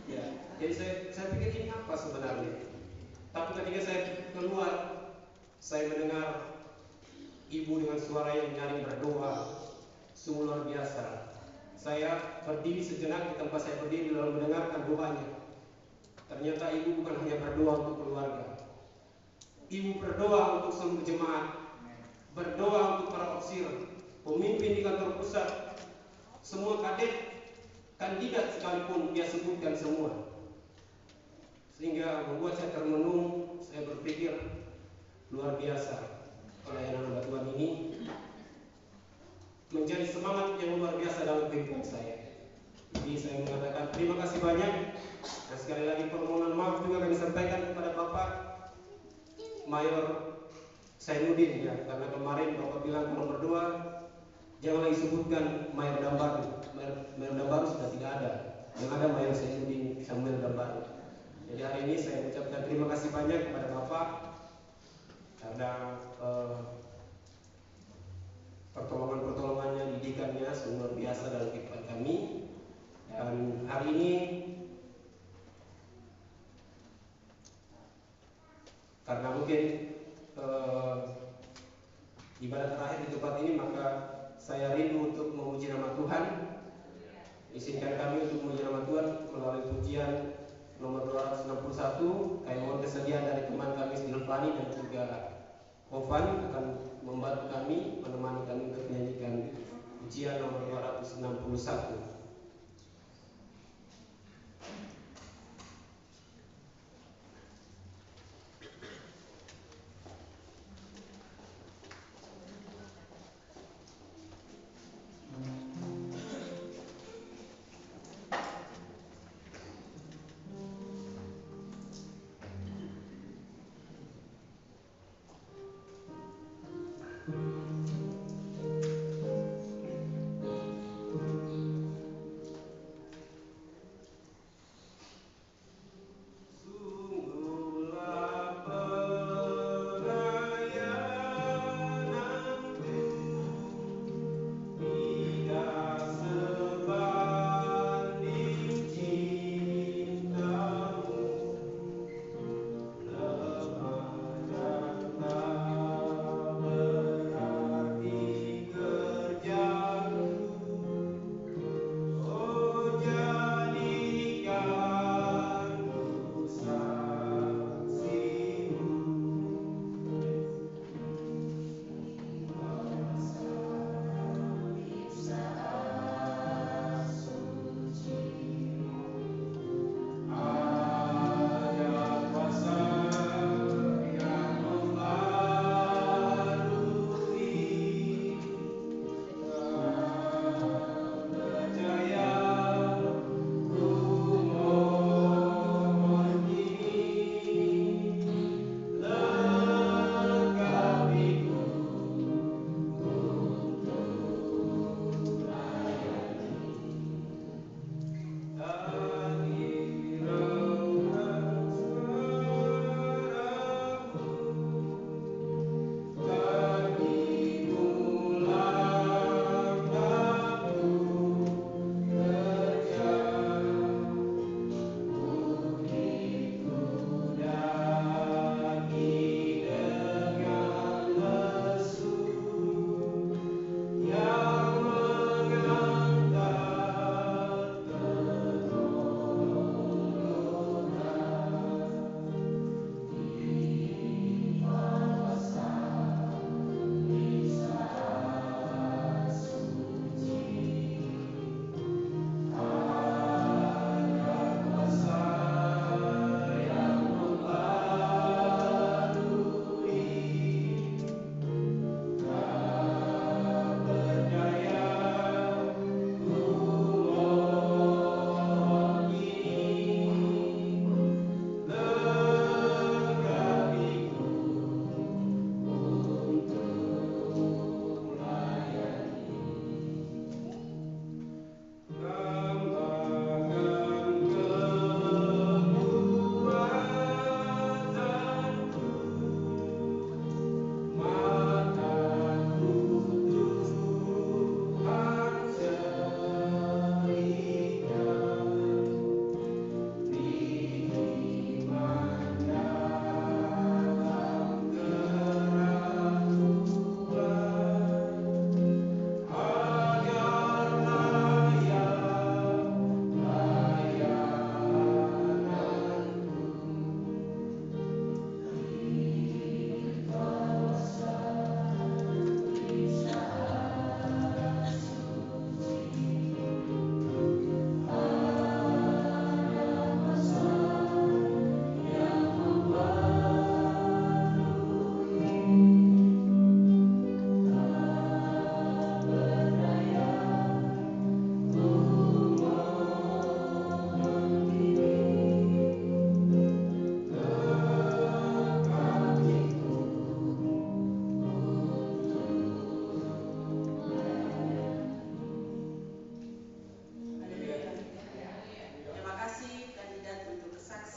Ya, jadi saya pikir ini apa sebenarnya. Tapi ketika saya keluar, saya mendengar ibu dengan suara yang nyaring berdoa, sungguh luar biasa. Saya berdiri sejenak di tempat saya berdiri lalu mendengarkan doanya. Ternyata ibu bukan hanya berdoa untuk keluarga. Ibu berdoa untuk seluruh jemaat, berdoa untuk para opsir, pemimpin di kantor pusat, semua kadet, kandidat sekalipun dia sebutkan semua, sehingga membuat saya termenung. Saya berpikir luar biasa pelayanan hamba Tuhan ini menjadi semangat yang luar biasa dalam kehidupan saya. Jadi saya mengatakan terima kasih banyak, dan sekali lagi permohonan maaf juga kami sampaikan kepada Bapak Mayor Sainuddin ya, karena kemarin Bapak bilang kalau berdoa jangan lagi sebutkan Mayor Dambaru. Mayor Dambaru sudah tidak ada, yang ada Mayor Sainuddin Samuel Dambaru. Jadi hari ini saya ucapkan terima kasih banyak kepada Bapak karena pertolongannya, didikannya sungguh luar biasa dalam kehidupan kami. Dan hari ini karena mungkin ibadah terakhir di tempat ini, maka saya rindu untuk memuji nama Tuhan. Izinkan kami untuk memuji nama Tuhan melalui pujian nomor 261. Kami mohon kesediaan dari teman kami Silvani dan juga Ovan akan membantu kami, menemani kami untuk menyanyikan pujian nomor 261.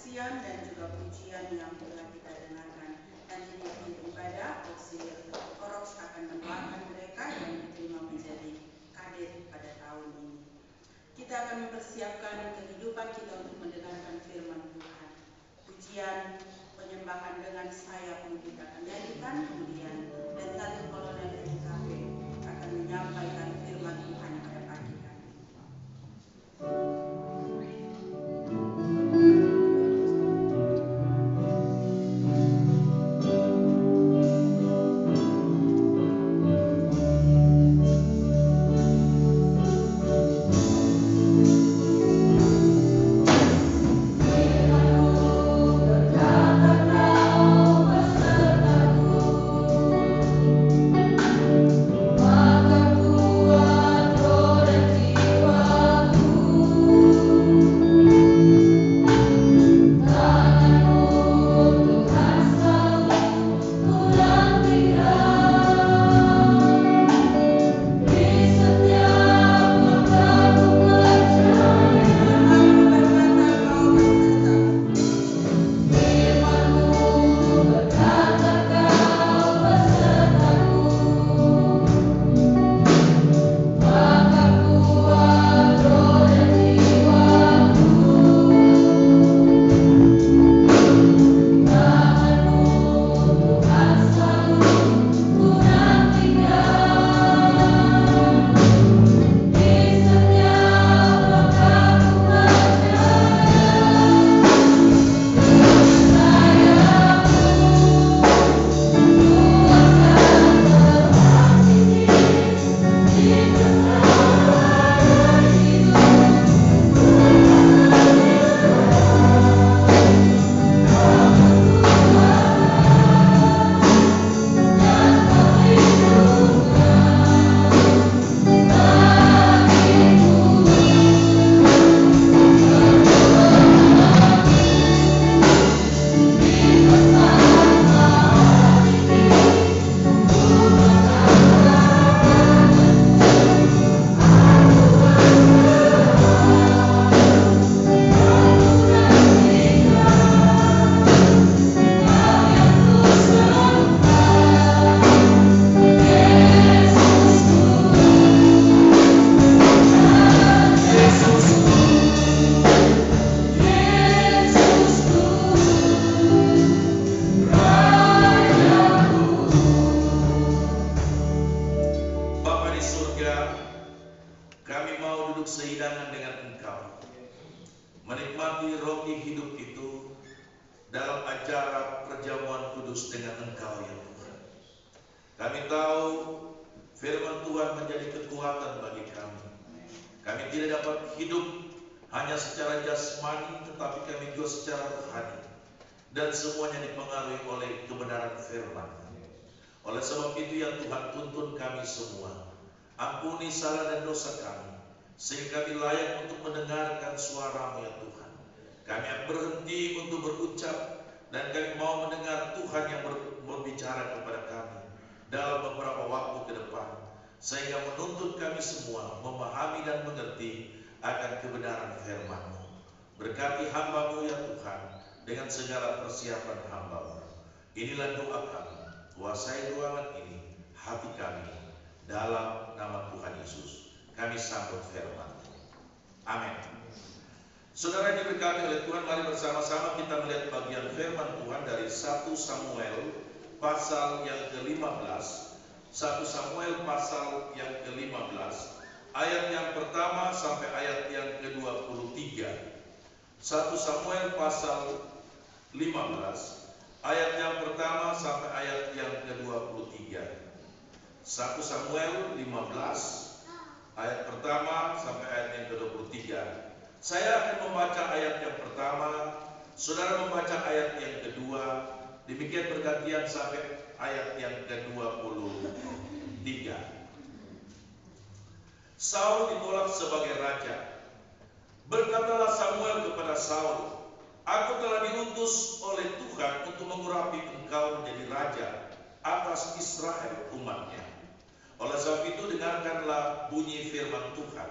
kesaksian dan juga pujian yang telah kita dengarkan. Nanti di akhir ibadah, auxiliar Koroks akan mendoakan mereka yang diterima menjadi kadet pada tahun ini. Kita akan mempersiapkan kehidupan kita untuk mendengarkan firman Tuhan. Pujian penyembahan dengan saya pun kita akan nyanyikan, kemudian Letnan Kolonel NKP akan menyampaikan firman Tuhan pada pagi hari. Sehingga menuntut kami semua memahami dan mengerti akan kebenaran firman-Mu. Berkati hamba-Mu ya Tuhan dengan segala persiapan hamba-Mu. Inilah doa kami, kuasai ruangan ini, hati kami, dalam nama Tuhan Yesus. Kami sambut firman-Mu. Amin. Saudara yang diberkati oleh Tuhan, mari bersama-sama kita melihat bagian firman Tuhan dari 1 Samuel pasal yang ke-15. 1 Samuel pasal yang ke-15 ayat yang pertama sampai ayat yang ke-23. 1 Samuel pasal 15 ayat yang pertama sampai ayat yang ke-23. 1 Samuel 15 ayat pertama sampai ayat yang ke-23. Saya akan membaca ayat yang pertama, saudara membaca ayat yang kedua, demikian bergantian sampai ayat yang ke-23. Saul ditolak sebagai raja. Berkatalah Samuel kepada Saul, "Aku telah diutus oleh Tuhan untuk mengurapi engkau menjadi raja atas Israel umatnya. Oleh sebab itu dengarkanlah bunyi firman Tuhan.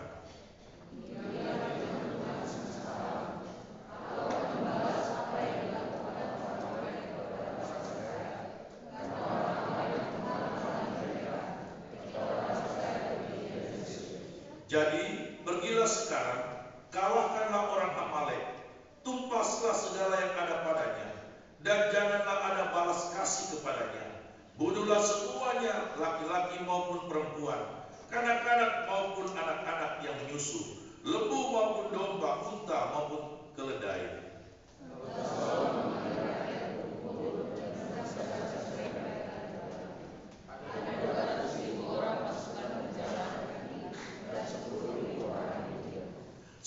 Jadi pergilah sekarang, kalahkanlah orang Amalek, tumpaslah segala yang ada padanya, dan janganlah ada balas kasih kepadanya. Bunuhlah semuanya, laki-laki maupun perempuan, kanak-kanak maupun anak-anak yang menyusu, lembu maupun domba, unta maupun keledai.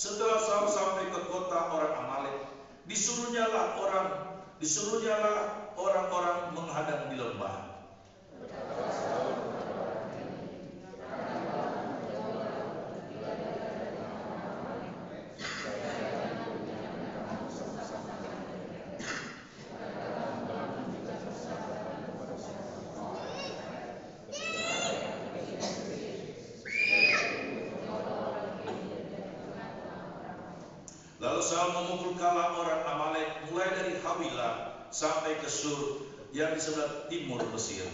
Setelah Saul sampai ke kota orang Amalek, disuruhnyalah orang-orang menghadang di lembah. Lalu Saul memukul kala orang Amalek mulai dari Hawilah sampai ke Sur yang di sebelah timur Mesir.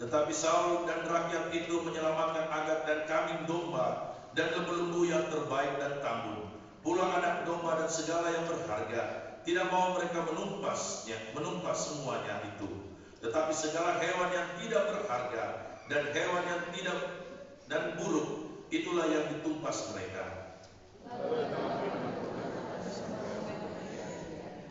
Tetapi Saul dan rakyat itu menyelamatkan Agag dan kambing domba dan lembu-lembu yang terbaik dan tambun, pula anak domba dan segala yang berharga. Tidak mau mereka menumpas semuanya itu. Tetapi segala hewan yang tidak berharga dan hewan yang tidak dan buruk, itulah yang ditumpas mereka.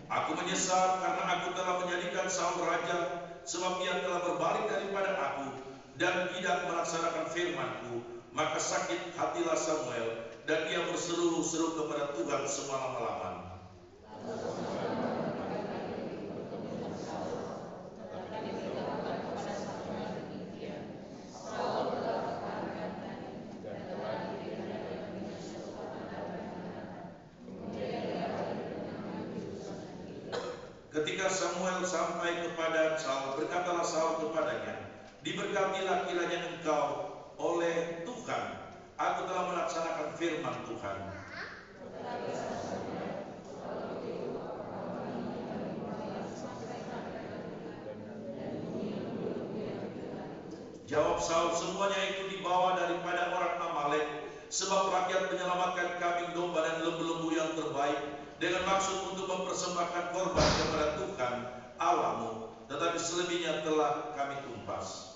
Aku menyesal karena aku telah menjadikan Saul raja, sebab ia telah berbalik daripada aku dan tidak melaksanakan firman-Ku. Maka sakit hatilah Samuel dan ia berseru-seru kepada Tuhan semalam-malaman. Ketika Samuel sampai kepada Saul, berkatalah Saul kepadanya, diberkatilah kiranya engkau oleh Tuhan. Aku telah melaksanakan firman Tuhan. Jawab Saul, semuanya itu dibawa daripada orang Amalek, sebab rakyat menyelamatkan kambing domba dan lembu-lembu yang terbaik dengan maksud untuk mempersembahkan korban kepada Tuhan Allahmu, tetapi selebihnya telah kami tumpas.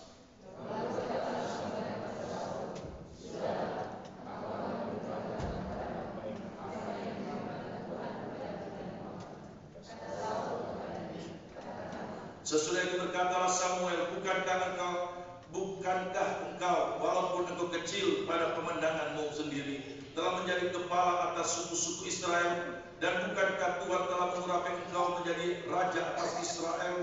Sesudah itu berkatalah Samuel, bukankah engkau walaupun engkau kecil pada pemandanganmu sendiri telah menjadi kepala atas suku-suku Israel, dan bukankah Tuhan telah mengurapi engkau menjadi raja atas Israel?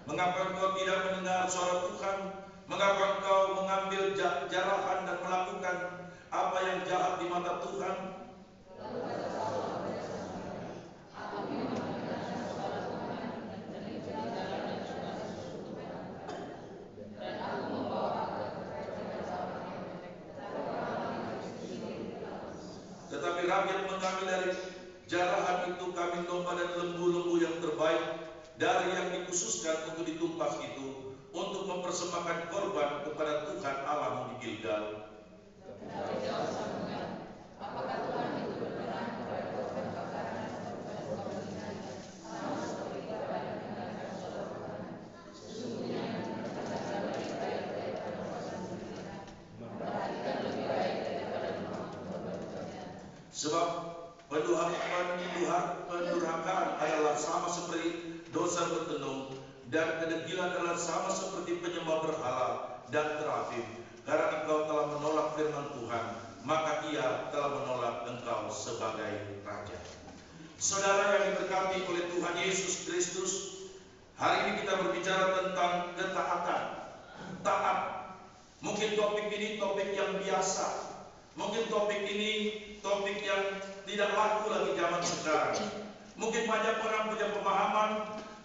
Mengapa engkau tidak mendengar suara Tuhan? Mengapa engkau mengambil jarahan dan melakukan apa yang jahat di mata Tuhan? Tetapi rakyat mengambil dari jarahan itu kambing domba dan lembu-lembu yang terbaik dari yang dikhususkan untuk ditumpas itu, untuk mempersembahkan korban kepada Tuhan Allahmu di Gilgal. Apakah Tuhan itu berkenan kepada korban bakaran atau korban pembakaran sama seperti korban meninggalkan suatu korban? Sesungguhnya perhatikan lebih baik daripada korban pembakaran, perhatikan lebih baik daripada korban pembakaran. Sebab pendurhakaan adalah sama seperti dosa bertenung, dan kedegilan adalah sama seperti penyembah berhala dan terafim. Karena engkau telah menolak firman Tuhan, maka Ia telah menolak engkau sebagai raja. Saudara yang diberkati oleh Tuhan Yesus Kristus, hari ini kita berbicara tentang ketaatan. Taat. Mungkin topik ini topik yang biasa. Mungkin topik ini topik yang tidak laku lagi zaman sekarang. Mungkin banyak orang punya pemahaman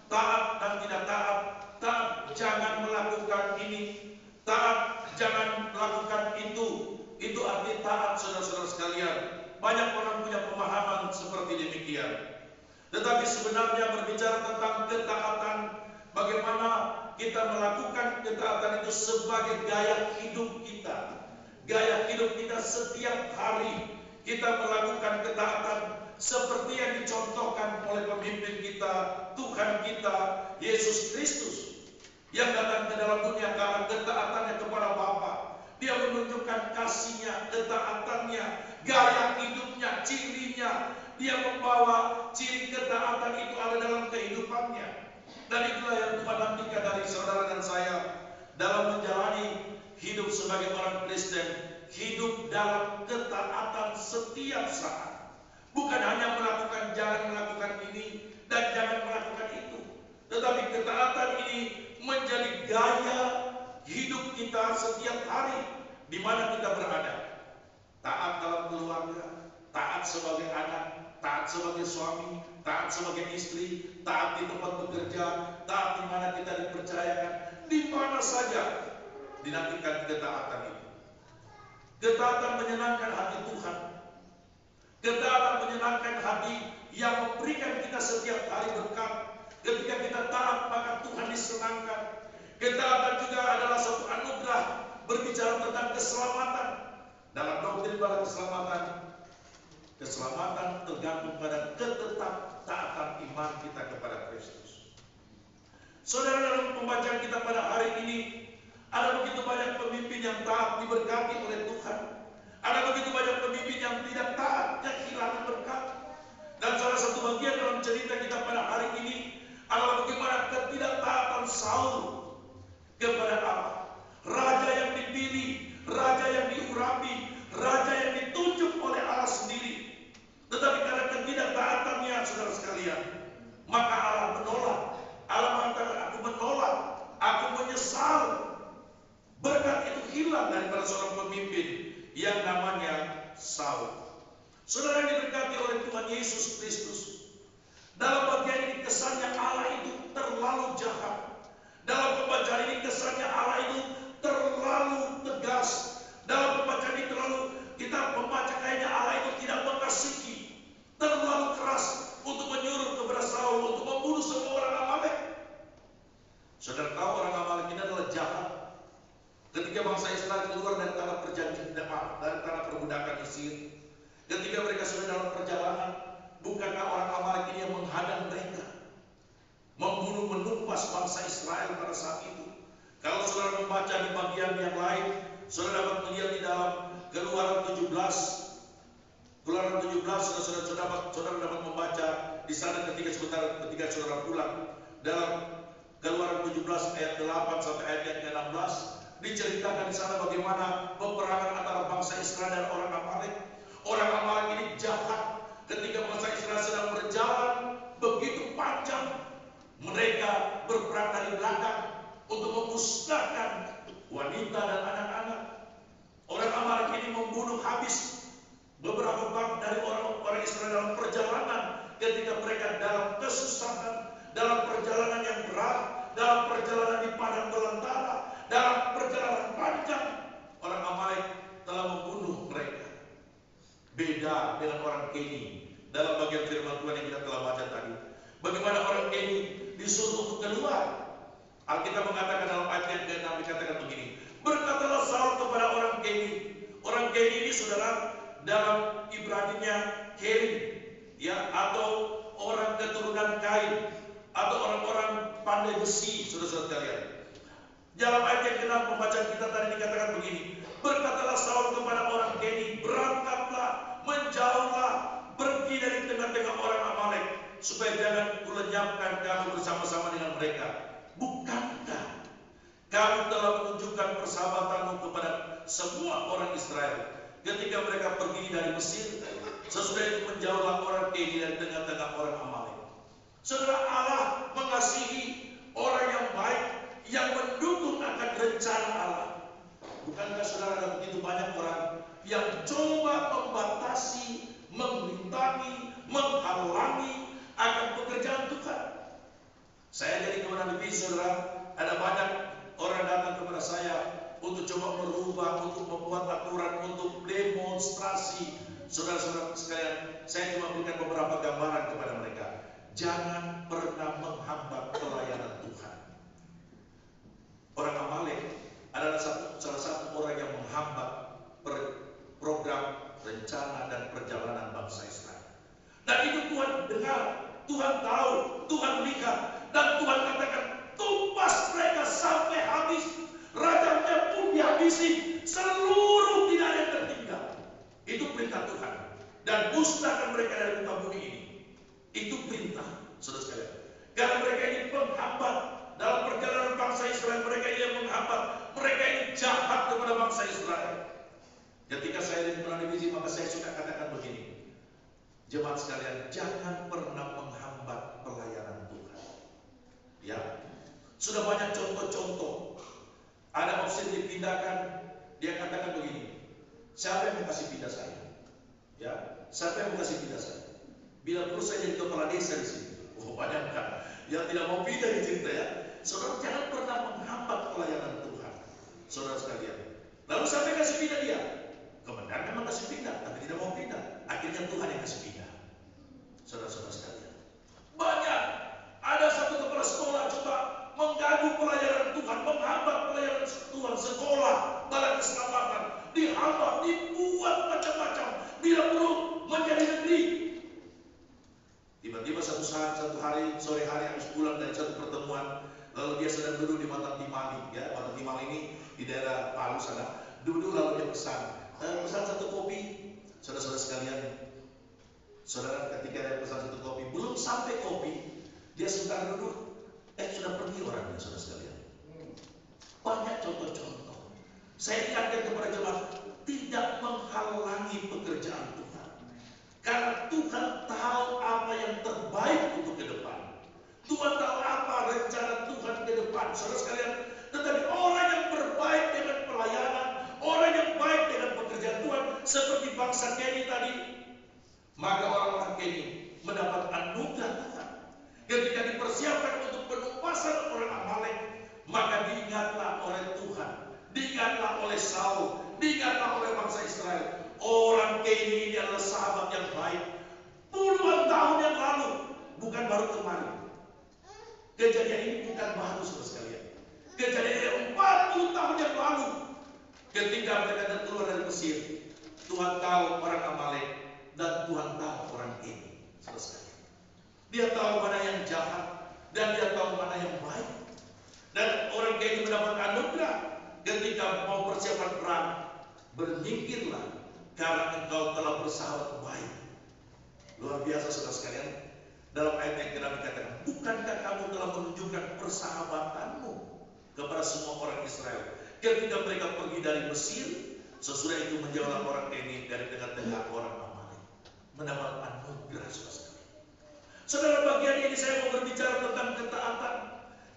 taat dan tidak taat, taat jangan melakukan ini, taat jangan melakukan itu. Itu arti taat, saudara-saudara sekalian. Banyak orang punya pemahaman seperti demikian. Tetapi sebenarnya berbicara tentang ketaatan, bagaimana kita melakukan ketaatan itu sebagai gaya hidup kita. Gaya hidup kita setiap hari kita melakukan ketaatan seperti yang dicontohkan oleh pemimpin kita, Tuhan kita, Yesus Kristus, yang datang ke dalam dunia karena ketaatannya kepada Bapa. Dia menunjukkan kasihnya, ketaatannya, gaya hidupnya, cirinya. Dia membawa ciri ketaatan itu ada dalam kehidupannya. Dan itulah yang Tuhan nantikan dari saudara dan saya dalam menjalani hidup sebagai orang Kristen. Hidup dalam ketaatan setiap saat. Bukan hanya melakukan, jangan melakukan ini dan jangan melakukan itu. Tetapi ketaatan ini menjadi gaya hidup kita setiap hari di mana kita berada. Taat dalam keluarga, taat sebagai anak, taat sebagai suami, taat sebagai istri, taat di tempat bekerja, taat di mana kita dipercayakan, di mana saja dinantikan ketaatan itu. Ketaatan menyenangkan hati Tuhan. Ketaatan menyenangkan hati yang memberikan kita setiap hari berkat. Ketika kita taat, maka Tuhan disenangkan. Ketaatan juga adalah satu anugerah berbicara tentang keselamatan. Dalam doktrin pada keselamatan tergantung pada ketetaatan iman kita kepada Kristus. Saudara, dalam pembacaan kita pada hari ini, ada begitu banyak pemimpin yang taat diberkati oleh Tuhan. Ada begitu banyak pemimpin yang tidak taat, kehilangan berkat. Dan salah satu bagian dalam cerita kita pada hari ini adalah bagaimana ketidaktaatan Saul kepada Allah. Raja yang dipilih, raja yang diurapi, raja yang ditunjuk oleh Allah sendiri. Tetapi karena ketidaktaatannya, saudara sekalian, maka Allah menolak. Allah mengatakan, aku menolak, aku menyesal. Berkat itu hilang daripada seorang pemimpin yang namanya Saul. Saudara yang diberkati oleh Tuhan Yesus Kristus, dalam bagian ini kesannya Allah itu terlalu jahat. Dalam pembacaan ini kesannya Allah itu terlalu tegas. Dalam pembacaan ini kita membaca kayaknya Allah itu tidak mengasihi, terlalu keras untuk menyuruh kepada Saul untuk membunuh semua orang Amalek. Saudara tahu orang Amalek ini adalah jahat. Ketika bangsa Israel keluar dari tanah perjanjian, dari tanah perbudakan Mesir, ketika mereka sudah dalam perjalanan, bukankah orang Amalek ini yang menghadang mereka, membunuh, menumpas bangsa Israel pada saat itu? Kalau saudara membaca di bagian yang lain, saudara dapat melihat di dalam Keluaran 17, saudara dapat membaca di sana ketika saudara pulang dalam Keluaran 17 ayat 8 sampai ayat yang ke-16. Diceritakan di sana bagaimana peperangan antara bangsa Israel dan orang Amalek. Orang Amalek ini jahat. Ketika bangsa Israel sedang berjalan begitu panjang, mereka berperang dari belakang untuk memusnahkan wanita dan anak-anak. Orang Amalek ini membunuh habis beberapa bangsa dari orang Israel dalam perjalanan ketika mereka dalam kesusahan, dalam perjalanan yang berat, dalam perjalanan di padang belantara, dalam perjalanan panjang, orang Amalek telah membunuh mereka. Beda dengan orang Keni. Dalam bagian firman Tuhan yang kita telah baca tadi, bagaimana orang Keni disuruh untuk keluar. Alkitab mengatakan dalam ayat yang ke-6 dikatakan begini, berkatalah Saul kepada orang Keni. Orang Keni ini saudara dalam Ibraninya Kerim, ya, atau orang keturunan Kain, atau orang-orang pandai besi, saudara-saudara sekalian. Dalam ayat yang ke-6 pembacaan kita tadi dikatakan begini, berkatalah Saul kepada orang Keni, berangkatlah, menjauhlah, pergi dari tengah-tengah orang Amalek, supaya jangan kulenyapkan kamu bersama-sama dengan mereka. Bukankah kamu telah menunjukkan persahabatanmu kepada semua orang Israel ketika mereka pergi dari Mesir? Sesudah itu menjauhlah orang Keni dari tengah-tengah orang Amalek. Saudara, Allah mengasihi orang yang baik, yang mendukung akan rencana Allah. Bukankah saudara ada begitu banyak orang yang coba membatasi, mengrintangi, menghalangi akan pekerjaan Tuhan? Saya jadi kemenangan divisi, saudara, ada banyak orang datang kepada saya untuk coba merubah, untuk membuat aturan, untuk demonstrasi. Saudara-saudara sekalian, saya cuma berikan beberapa gambaran kepada mereka. Jangan pernah menghambat pelayanan Tuhan. Orang Amalek adalah salah satu orang yang menghambat program, rencana, dan perjalanan bangsa Israel. Dan itu Tuhan dengar, Tuhan tahu, Tuhan lihat, dan Tuhan katakan, tumpas mereka sampai habis. Rajanya pun dihabisi, seluruh tidak ada yang tertinggal. Itu perintah Tuhan. Dan musnahkan mereka dari muka bumi ini. Itu perintah, saudara sekalian. Karena mereka ini penghambat dalam perjalanan bangsa Israel. Mereka ini yang menghambat. Mereka ini jahat kepada bangsa Israel. Ketika saya di Pernah Divisi, maka saya suka katakan begini. Jemaat sekalian, jangan pernah menghambat pelayanan Tuhan. Ya, sudah banyak contoh-contoh. Ada opsi dipindahkan, dia katakan begini. Siapa yang mau kasih pindah saya? Ya, siapa yang mau kasih pindah saya? Bila perlu saya jadi kepala desa di sini. Oh, banyak kan? Yang tidak mau pindah di cerita ya. Saudara jangan pernah menghambat pelayanan Tuhan. Saudara sekalian. Lalu siapa yang kasih pindah dia? Komandan memang kasih pindah, tapi tidak mau pindah. Akhirnya Tuhan yang kasih pindah. Saudara-saudara sekalian. Banyak. Ada satu kepala sekolah coba mengganggu pelayanan Tuhan, menghambat pelayanan Tuhan, sekolah, balai keselamatan, dihambat, dibuat macam-macam. Bila perlu menjadi negeri. Tiba-tiba satu saat, satu hari, sore hari habis pulang dari satu pertemuan, lalu dia sedang duduk di Mata Timali, ya, Mata Timali ini di daerah Palu sana. Duduk lalu dia pesan satu kopi. Saudara-saudara sekalian, saudara ketika dia pesan satu kopi, belum sampai kopi, dia sedang duduk, sudah pergi orangnya, saudara sekalian. Banyak contoh-contoh. Saya ingatkan kepada jemaat, tidak menghalangi pekerjaan Tuhan. Karena Tuhan tahu apa yang terbaik untuk ke depan. Tuhan tahu apa rencana Tuhan ke depan, saudara sekalian. Tetapi orang yang berbaik dengan pelayanan, orang yang baik dengan pekerjaan Tuhan, seperti bangsa Keni tadi, maka orang-orang Keni mendapat anugerah Tuhan. Ketika dipersiapkan untuk penumpasan orang Amalek, maka diingatlah oleh Tuhan, diingatlah oleh Saul, diingatlah oleh bangsa Israel. Orang Keni ini adalah sahabat yang baik. Puluhan tahun yang lalu, bukan baru kemarin. Kejadian ini bukan baru, saudara sekalian. Kejadian ini 40 tahun yang lalu. Ketika mereka keluar dari Mesir, Tuhan tahu orang Amalek dan Tuhan tahu orang Keni, saudara sekalian. Dia tahu mana yang jahat dan dia tahu mana yang baik. Dan orang Keni mendapat anugerah ketika mau persiapan perang. Bernyingkirlah karena engkau telah bersahabat baik. Luar biasa, saudara sekalian. Dalam ayat yang kedua dikatakan, bukankah kamu telah menunjukkan persahabatanmu kepada semua orang Israel ketika mereka pergi dari Mesir? Sesudah itu menjauhlah orang Keni dari tengah-tengah orang Amalek. Mendapat anugerah, saudara. Saudara, bagian ini saya mau berbicara tentang ketaatan.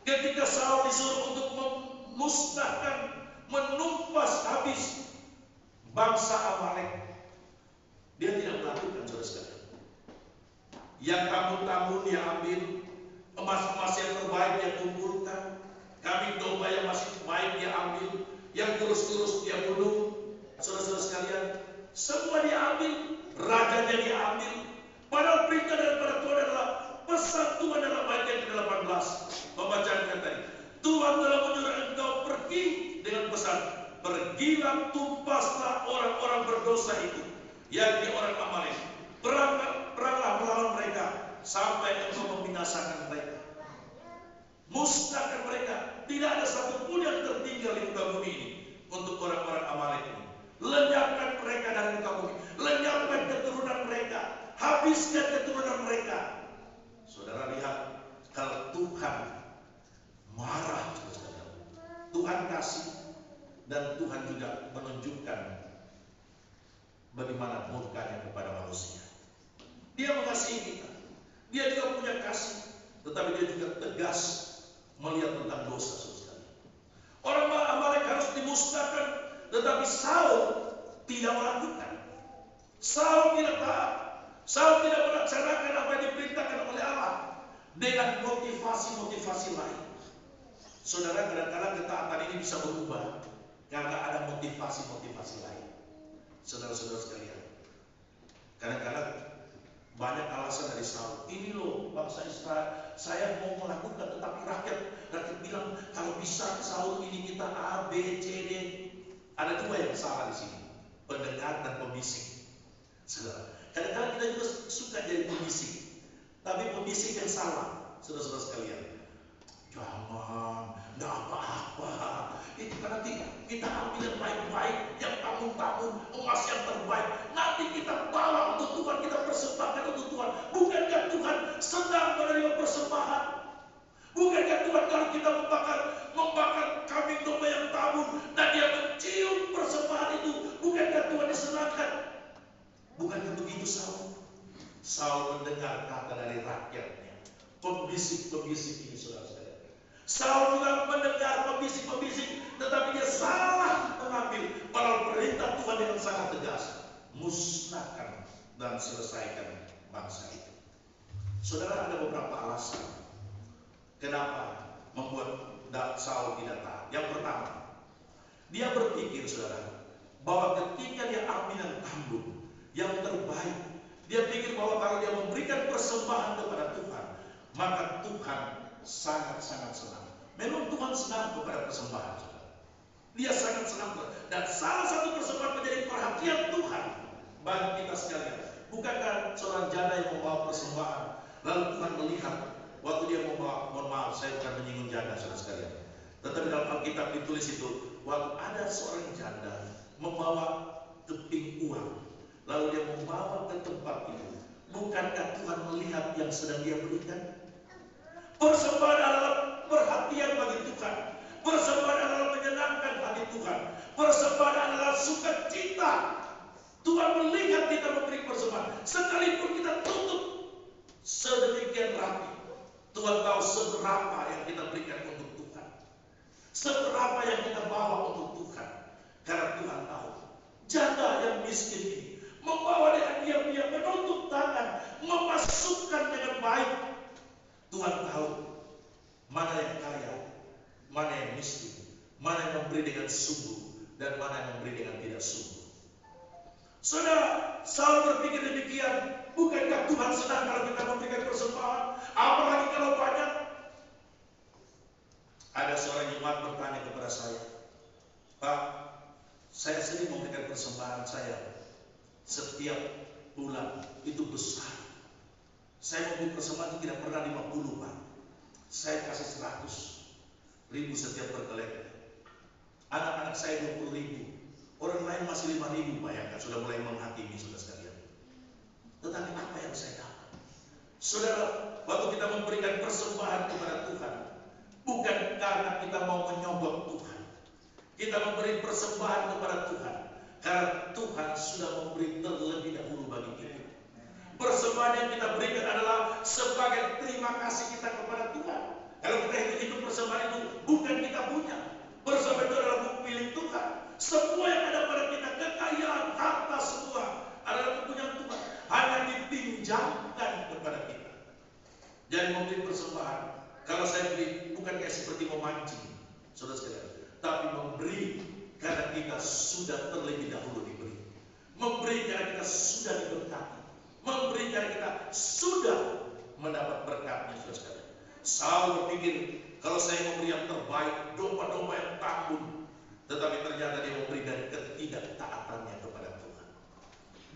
Ketika Saul disuruh untuk memusnahkan, menumpas habis bangsa Amalek, dia tidak melakukan, saudara sekalian. Yang tambun-tambun dia ambil, emas-emas yang terbaik dia kumpulkan, kambing domba yang masih baik dia ambil, yang kurus-kurus dia bunuh. Saudara-saudara sekalian, semua dia ambil, rajanya dia ambil. Padahal perintah daripada Tuhan adalah, pesan Tuhan dalam ayat yang ke-18, pembacaan kita tadi. Tuhan telah menyuruh engkau pergi dengan pesan, pergilah tumpaslah orang-orang berdosa itu, yakni orang Amalek. Peranglah melawan mereka sampai engkau membinasakan mereka, musnahkan mereka. Tidak ada satupun yang tertinggal di muka bumi ini untuk orang-orang Amalek ini. Lenyapkan mereka dari muka bumi, lenyapkan keturunan mereka, habiskan keturunan mereka. Saudara lihat, kalau Tuhan marah, Tuhan kasih, dan Tuhan juga menunjukkan bagaimana murkanya kepada manusia. Dia mengasihi kita, dia juga punya kasih, tetapi dia juga tegas melihat tentang dosa, saudara. Orang Amalek harus dimusnahkan, tetapi Saul tidak melakukan. Saul tidak taat. Saul tidak melaksanakan apa yang diperintahkan oleh Allah dengan motivasi-motivasi lain. Saudara, kadang-kadang ketaatan ini bisa berubah karena ada motivasi-motivasi lain. Saudara-saudara sekalian, kadang-kadang banyak alasan dari Saul. Ini loh bangsa Israel, saya mau melakukan, tetapi rakyat bilang kalau bisa Saul ini kita A, B, C, D. Ada dua yang salah di sini, pendengar dan pembisik. Saudara, kadang-kadang kita juga suka jadi pembisik, tapi pembisik yang salah. Saudara-saudara sekalian, jangan, nggak apa-apa. Itu kan nanti kita ambil yang baik-baik, yang tabung-tabung, emas yang terbaik. Nanti kita bawa untuk Tuhan, kita persembahkan untuk Tuhan. Bukankah Tuhan sedang menerima persembahan? Bukankah Tuhan kalau kita membakar kambing domba yang tabung dan dia mencium persembahan itu, bukankah Tuhan disenangkan? Bukankah begitu Saul? Saul mendengar kata dari rakyatnya, pembisik-pembisik ini, saudara-saudara. Saul juga mendengar pembisik-pembisik, tetapi dia salah mengambil padahal perintah Tuhan dengan sangat tegas, musnahkan dan selesaikan bangsa itu. Saudara, ada beberapa alasan kenapa membuat Saul tidak taat. Yang pertama, dia berpikir, saudara, bahwa ketika dia ambil yang tambun, yang terbaik, dia pikir bahwa kalau dia memberikan persembahan kepada Tuhan, maka Tuhan sangat-sangat senang. Memang Tuhan senang kepada persembahan, saudara. Dia sangat senang, dan salah satu persembahan menjadi perhatian Tuhan bagi kita sekalian. Bukankah seorang janda yang membawa persembahan, lalu Tuhan melihat waktu dia membawa, mohon maaf saya bukan menyinggung janda, saudara sekalian, tetapi dalam Alkitab ditulis itu, waktu ada seorang janda membawa keping uang, lalu dia membawa ke tempat itu, bukankah Tuhan melihat yang sedang dia berikan? Persembahan adalah perhatian bagi Tuhan. Persembahan adalah menyenangkan hati Tuhan. Persembahan adalah sukacita. Tuhan melihat kita memberi persembahan, sekalipun kita tutup sedemikian rapi. Tuhan tahu seberapa yang kita berikan untuk Tuhan, seberapa yang kita bawa untuk Tuhan. Karena Tuhan tahu janda yang miskin ini membawa dengan diam-diam, menutup tangan, memasukkan dengan baik. Tuhan tahu mana yang kaya, mana yang miskin, mana yang memberi dengan sungguh, dan mana yang memberi dengan tidak sungguh. Saudara, Saul berpikir demikian. Bukankah Tuhan senang kalau kita memberikan persembahan? Apalagi kalau banyak. Ada seorang jemaat bertanya kepada saya, Pak, saya sering memberikan persembahan saya setiap bulan, itu besar. Saya memberi persembahan itu tidak pernah 50, Pak. Saya kasih 100.000 setiap berkelek. Anak-anak saya 20.000. Orang lain masih 5.000, bayangkan, sudah mulai menghakimi, saudara sekalian. Tetapi apa yang saya dapat? Saudara, waktu kita memberikan persembahan kepada Tuhan, bukan karena kita mau menyogok Tuhan. Kita memberi persembahan kepada Tuhan karena Tuhan sudah memberi terlebih dahulu bagi kita. Persembahan yang kita berikan adalah sebagai terima kasih kita kepada Tuhan. Kalau kita hitung persembahan itu bukan kita punya. Persembahan itu adalah milik Tuhan. Semua yang ada pada kita, kekayaan, harta semua adalah kepunyaan Tuhan. Hanya dipinjamkan kepada kita. Jadi memberi persembahan, kalau saya beri bukan kayak seperti memancing, saudara sekalian, tapi memberi karena kita sudah terlebih dahulu diberi. Memberi karena kita sudah diberkati. Memberi karena kita sudah mendapat berkatnya, saudara sekalian. Saul berpikir, kalau saya memberi yang terbaik, domba-domba yang tambun, tetapi ternyata dia memberi dari ketidaktaatannya kepada Tuhan.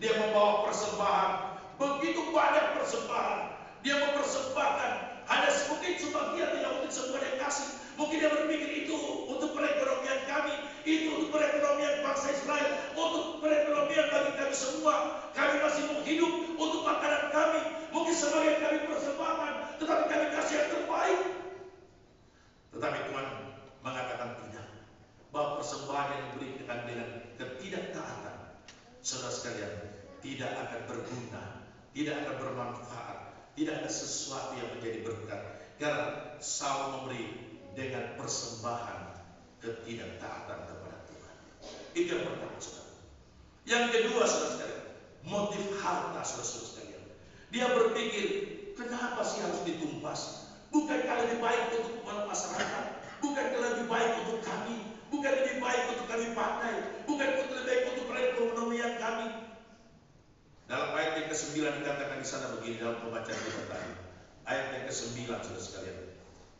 Dia membawa persembahan, begitu banyak persembahan. Dia mempersembahkan, hanya mungkin sebagian, tidak mungkin semua dia kasih. Mungkin dia berpikir itu untuk perekonomian kami, itu untuk perekonomian bangsa Israel, untuk perekonomian bagi kami semua. Kami masih mau hidup untuk makanan kami. Mungkin sebagian kami persembahkan, tetapi kami kasih yang terbaik. Tetapi Tuhan mengatakan tidak, bahwa persembahan yang diberikan dengan ketidaktaatan, saudara sekalian, tidak akan berguna, tidak akan bermanfaat, tidak ada sesuatu yang menjadi berkat. Karena Saul memberi dengan persembahan ketidaktaatan kepada Tuhan. Itu yang pertama, saudara. Yang kedua, saudara sekalian, motif harta, saudara sekalian. Dia berpikir, kenapa sih harus ditumpas? Bukankah lebih baik untuk masyarakat? bukan lebih baik untuk kami, bukan lebih baik untuk kami pakai, bukan lebih baik untuk perekonomian kami. Dalam ayat yang ke-9 dikatakan di sana begini dalam pembacaan kita tadi. Ayat yang ke-9 saudara sekalian.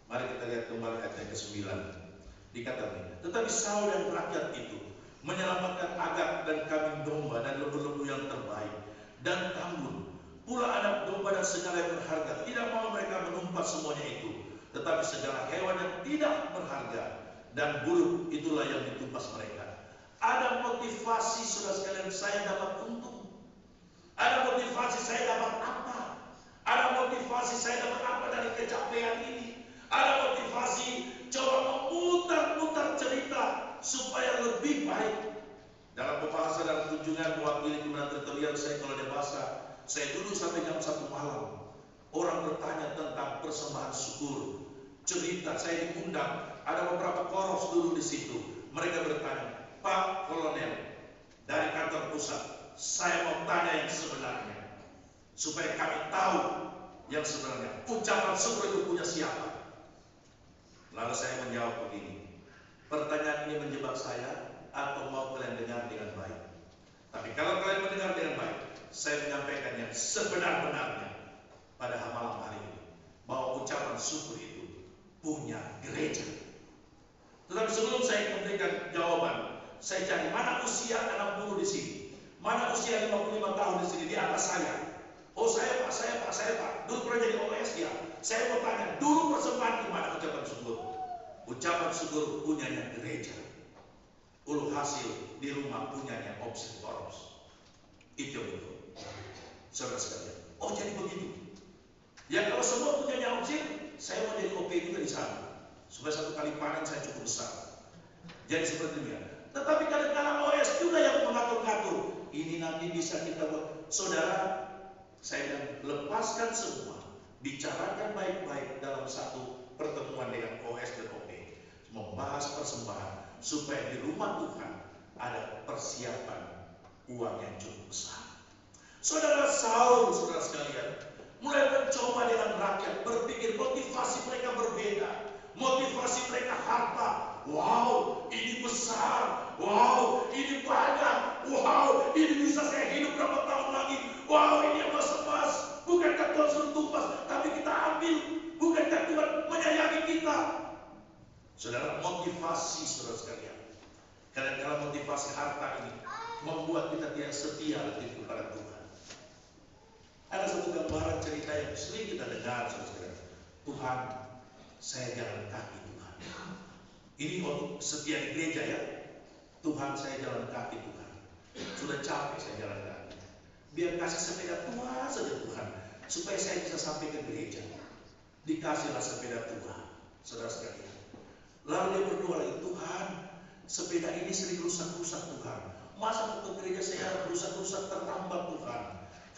Mari kita lihat kembali ayat yang ke-9. Dikatakan, tetapi Saul dan rakyat itu menyelamatkan Agag dan kambing domba dan lembu-lembu yang terbaik dan tambun, pula anak domba dan segala yang berharga. Tidak mau mereka menumpas semuanya itu, tetapi segala hewan yang tidak berharga dan buruk itulah yang ditumpas mereka. Ada motivasi saudara sekalian, saya dapat untung. Ada motivasi saya dapat apa? Ada motivasi saya dapat apa dari kecapean ini? Ada motivasi coba memutar-mutar cerita supaya lebih baik. Dalam pembahasan dan kunjungan mewakili kemenangan teritorial saya, kalau ada bahasa, saya duduk sampai jam 1 malam. Orang bertanya tentang persembahan syukur. Cerita, saya diundang. Ada beberapa koros dulu di situ. Mereka bertanya, Pak Kolonel dari kantor pusat, saya mau tanya yang sebenarnya supaya kami tahu yang sebenarnya. Ucapan syukur itu punya siapa? Lalu saya menjawab begini, pertanyaan ini menjebak saya atau mau kalian dengar dengan baik? Tapi kalau kalian mendengar dengan baik, saya menyampaikan yang sebenar-benarnya pada malam hari ini, bahwa ucapan syukur itu punya gereja. Tetapi sebelum saya memberikan jawaban, saya cari mana usia anak buruh di sini, mana usia 55 tahun di sini di atas saya. Oh saya pak, dulu pernah jadi OS ya. Saya mau tanya, dulu persembahan gimana ucapan syukur? Ucapan syukur punyanya gereja. Ulu hasil di rumah punyanya Opsin Koros. Itu yang betul. Saudara sekalian. Oh jadi begitu. Ya kalau semua punyanya Opsin, saya mau jadi OP juga di sana. Supaya satu kali panen saya cukup besar. Jadi seperti itu. Tetapi kadang-kadang OS juga yang mengatur-ngatur. Ini nanti bisa kita buat. Saudara, saya lepaskan semua, bicarakan baik-baik dalam satu pertemuan dengan OS dan OP, membahas persembahan supaya di rumah Tuhan ada persiapan uang yang cukup besar. Saudara Saul, saudara sekalian, mulai mencoba dengan rakyat, berpikir motivasi mereka berbeda, motivasi mereka harta. Wow, ini besar. Wow, ini banyak. Wow, ini bisa saya hidup berapa tahun lagi. Wow, ini emas-emas. Bukankah Tuhan suruh tumpas, tapi kita ambil. Bukankah Tuhan menyayangi kita? Saudara, motivasi saudara sekalian. Kadang-kadang motivasi harta ini membuat kita tidak setia lagi kepada Tuhan. Ada satu gambaran cerita yang sering kita dengar saudara sekalian. Tuhan, saya jalan kaki Tuhan. Ini waktu setia di gereja ya. Tuhan, saya jalan kaki Tuhan. Sudah capek saya jalan kaki. Biar kasih sepeda tua saja Tuhan, supaya saya bisa sampai ke gereja. Dikasihlah sepeda tua, saudara sekalian. Lalu dia berdoa lagi, Tuhan, sepeda ini sering rusak-rusak Tuhan. Masa untuk gereja saya rusak-rusak terlambat Tuhan.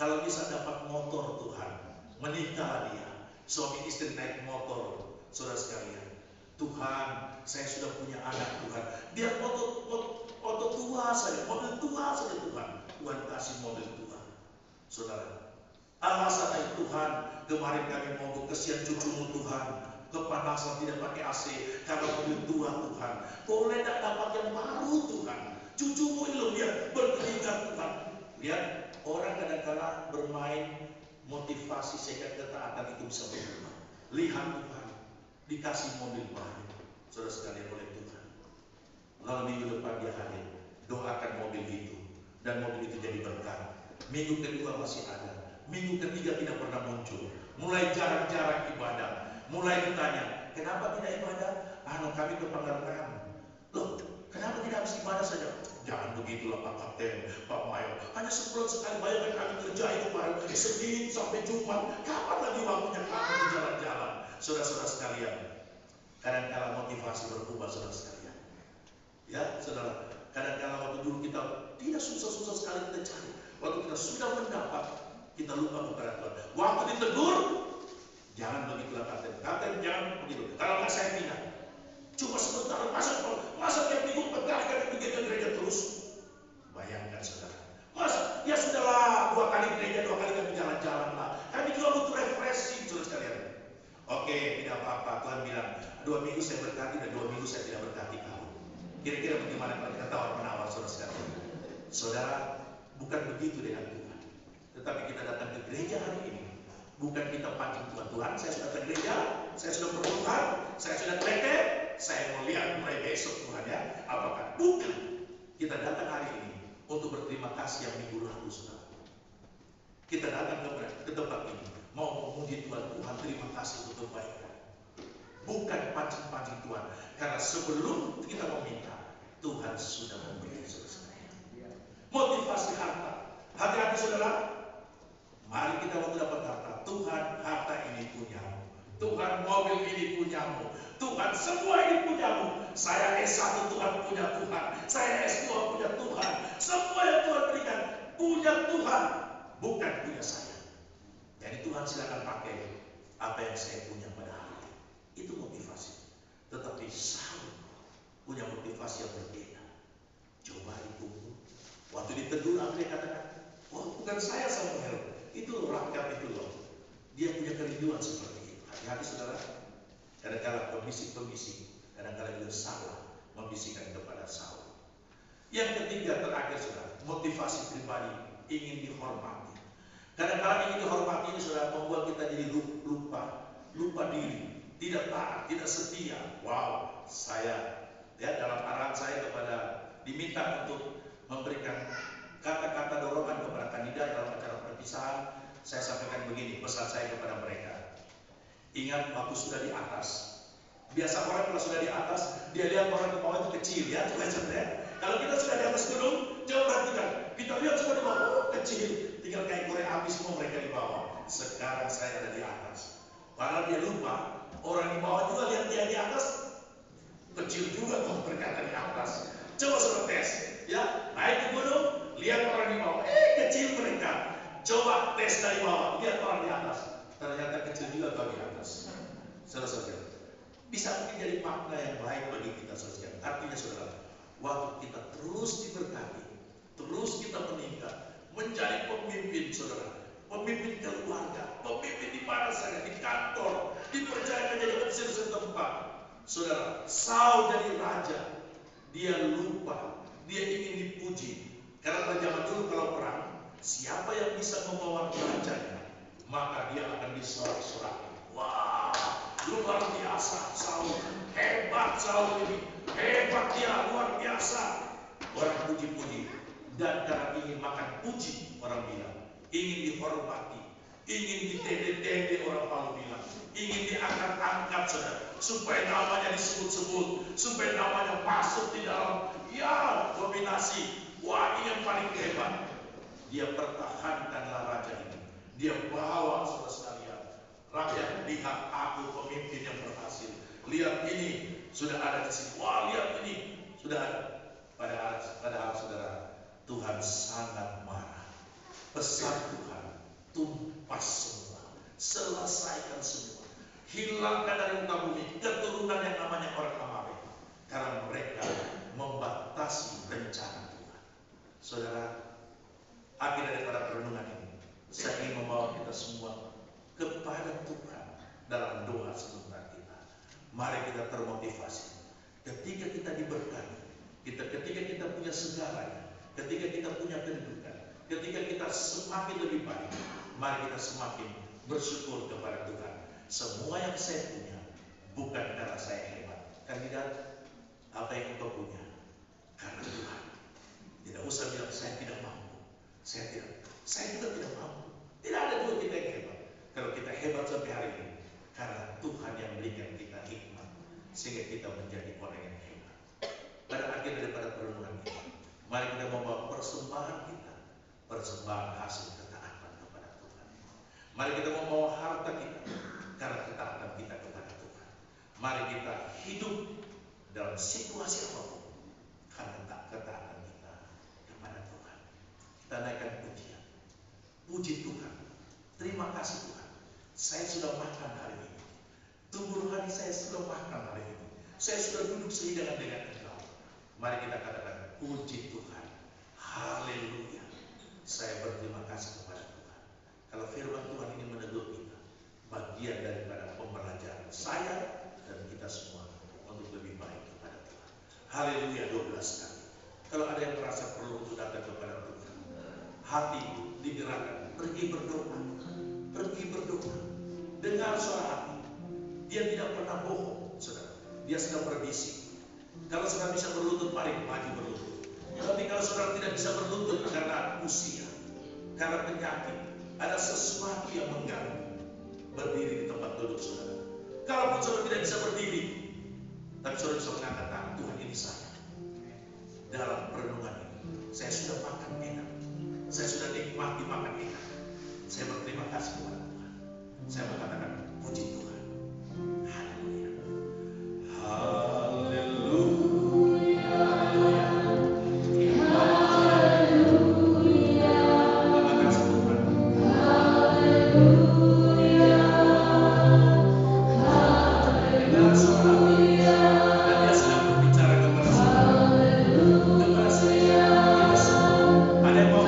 Kalau bisa dapat motor Tuhan, menikah dia. Suami istri naik motor, saudara sekalian. Tuhan, saya sudah punya anak Tuhan. Biar motor tua saja, mobil tua saja Tuhan. Tuhan kasih mobil tua. Saudara, alasan Tuhan, kemarin kami mau kesian cucumu Tuhan, kepanasan tidak pakai AC karena mobil tua Tuhan. Boleh tidak dapat yang baru Tuhan? Cucumu ini biar berkeringat Tuhan. Lihat, orang kadang-kadang bermain motivasi sehingga ketaatan itu bisa berubah. Lihat Tuhan, dikasih mobil baru, saudara sekalian oleh Tuhan. Lalu minggu depan dia hadir, doakan mobil itu, dan mobil itu jadi berkat. Minggu kedua masih ada, minggu ketiga tidak pernah muncul. Mulai jarang-jarang ibadah. Mulai ditanya, kenapa tidak ibadah? Kami kepanggilan. Loh, kenapa tidak habis ibadah saja? Jangan begitulah Pak Kapten, Pak Mayor. Hanya sebulan sekali, bayangkan kami kerja itu kemarin Senin sampai Jumat. Kapan lagi waktunya kami di jalan-jalan? Saudara-saudara sekalian, kadang-kala motivasi berubah saudara sekalian. Ya, saudara, kadang-kala waktu dulu kita tidak susah-susah sekali kita cari. Waktu kita sudah mendapat, kita lupa kepada Tuhan. Waktu ditegur, jangan begitulah Kapten jangan begitu. Kalau nggak saya pindah. Cuma sebentar, masa tiap minggu berkali-kali pergi ke gereja terus? Bayangkan saudara. Mas, ya sudahlah, 2 kali gereja, 2 kali kami jalan-jalan lah. Kami juga butuh refreshing saudara sekalian. Oke, tidak apa-apa. Tuhan bilang 2 minggu saya berkati dan 2 minggu saya tidak berkati kamu. Kira-kira bagaimana kalau kita tawar-menawar saudara? Saudara, bukan begitu dengan Tuhan. Tetapi kita datang ke gereja hari ini, bukan kita pancing Tuhan, saya sudah ke gereja, saya sudah berdoa, saya sudah kreatif, saya mau lihat mulai besok Tuhan ya, apakah? Bukan. Kita datang hari ini untuk berterima kasih yang minggu lalu saudara. Kita datang ke tempat ini mau memuji Tuhan, Tuhan terima kasih untuk kebaikan. Bukan pancing-pancing Tuhan, karena sebelum kita meminta, Tuhan sudah memberi saudara. Motivasi harta, hati-hati saudara. Mari kita waktu dapat harta, Tuhan harta ini punyamu, Tuhan mobil ini punyamu, Tuhan semua ini punyamu. Saya S1 Tuhan punya Tuhan, saya S2 punya Tuhan, semua yang Tuhan berikan punya Tuhan, bukan punya saya. Jadi Tuhan silakan pakai apa yang saya punya pada hari ini. Itu motivasi. Tetapi Saul punya motivasi yang berbeda. Coba ditunggu. Waktu ditegur apa dia katakan? Oh, bukan saya Samuel, itu rakyat itu loh. Dia punya kerinduan seperti itu. Hati-hati saudara. Kadang-kadang pembisik-pembisik, kadang-kadang juga salah membisikkan kepada Saul. Yang ketiga terakhir saudara, motivasi pribadi, ingin dihormati. Kadang-kadang ingin dihormati ini saudara membuat kita jadi lupa diri, tidak taat, tidak setia. Wow, saya ya dalam arahan saya kepada diminta untuk memberikan kata-kata dorongan kepada kandidat dalam acara perpisahan, saya sampaikan begini pesan saya kepada mereka. Ingat waktu sudah di atas. Biasa orang kalau sudah di atas, dia lihat orang di bawah itu kecil ya, coba ya. Kalau kita sudah di atas gunung, coba perhatikan. Kita lihat semua di bawah, oh, kecil. Tinggal kayak korek api semua mereka di bawah. Sekarang saya ada di atas. Padahal dia lupa, orang di bawah juga lihat dia di atas, kecil juga kalau berkata di atas. Coba sudah tes, ya naik ke gunung, lihat orang di bawah, kecil mereka. Coba tes dari bawah, lihat orang di atas, ternyata kecil juga kalau di atas. Saudara-saudara, bisa mungkin jadi makna yang baik bagi kita saudara. Artinya saudara, waktu kita terus diberkati, terus kita meningkat, menjadi pemimpin saudara, pemimpin keluarga, pemimpin di mana saja, di kantor, dipercayakan jadi ofisir setempat. Saudara, Saul jadi raja, dia lupa, dia ingin dipuji. Karena pada zaman dulu kalau perang, siapa yang bisa membawa rajanya, maka dia akan disorak-sorai. Wah, luar biasa Saul, hebat Saul ini, hebat dia, luar biasa. Orang puji-puji, dan karena ingin makan puji, orang bilang, ingin dihormati, ingin ditende-tende, orang Palu bilang, ingin diangkat-angkat saudara, supaya namanya disebut-sebut, supaya namanya masuk di dalam ya dominasi. Wah, ini yang paling hebat. Dia pertahankanlah raja ini, dia bawa saudara sekalian, rakyat lihat aku pemimpin yang berhasil. Lihat ini sudah ada di sini. Wah, lihat ini sudah ada. Padahal saudara, Tuhan sangat marah. Pesan Tuhan, tumpas semua, selesaikan semua, hilangkan dari muka bumi keturunan yang namanya orang Amalek, karena mereka membatasi rencana Tuhan. Saudara, akhir daripada perenungan ini, saya ingin membawa kita semua kepada Tuhan dalam doa sebentar kita. Mari kita termotivasi. Ketika kita diberkati, ketika kita punya segalanya, ketika kita punya kedudukan, ketika kita semakin lebih baik, mari kita semakin bersyukur kepada Tuhan. Semua yang saya punya bukan karena saya hebat. Kandidat, apa yang engkau punya? Karena Tuhan. Tidak usah bilang saya tidak mampu. Saya juga tidak mampu. Tidak ada dua kita yang hebat. Kalau kita hebat sampai hari ini, karena Tuhan yang berikan kita hikmat, sehingga kita menjadi orang yang hebat. Pada akhir daripada perenungan ini, mari kita membawa persembahan kita, persembahan hasil ketaatan kepada Tuhan. Mari kita membawa harta kita, karena ketaatan kita kepada Tuhan. Mari kita hidup dalam situasi apapun, karena ketaatan kita kepada Tuhan. Kita naikkan pujian. Puji Tuhan. Terima kasih Tuhan. Saya sudah makan hari ini. Tubuh rohani saya sudah makan hari ini. Saya sudah duduk sehidangan dengan Engkau. Mari kita katakan puji Tuhan. Haleluya. Saya berterima kasih kepada Tuhan. Kalau firman Tuhan ini menegur kita, bagian daripada pembelajaran merasa perlu untuk datang kepada Tuhan. Hati digerakkan, pergi berdoa. Pergi berdoa. Dengar suara hati. Dia tidak pernah bohong, saudara. Dia sedang berbisik. Kalau saudara bisa berlutut, mari maju berlutut. Tapi kalau saudara tidak bisa berlutut karena usia, karena penyakit, ada sesuatu yang mengganggu, berdiri di tempat duduk saudara. Kalaupun saudara tidak bisa berdiri, tapi saudara bisa mengangkat tangan, Tuhan ini saya. Dalam perenungan ini, saya sudah makan enak. Saya sudah nikmati makan enak. Saya berterima kasih kepada Tuhan. Saya mengatakan, puji Tuhan. Haleluya. Haleluya. Haleluya. Terima kasih Tuhan. Haleluya. Dengar suara hati. Dan dia sedang berbicara kepada saudara. Kepada saya. Kita semua. Ada yang mau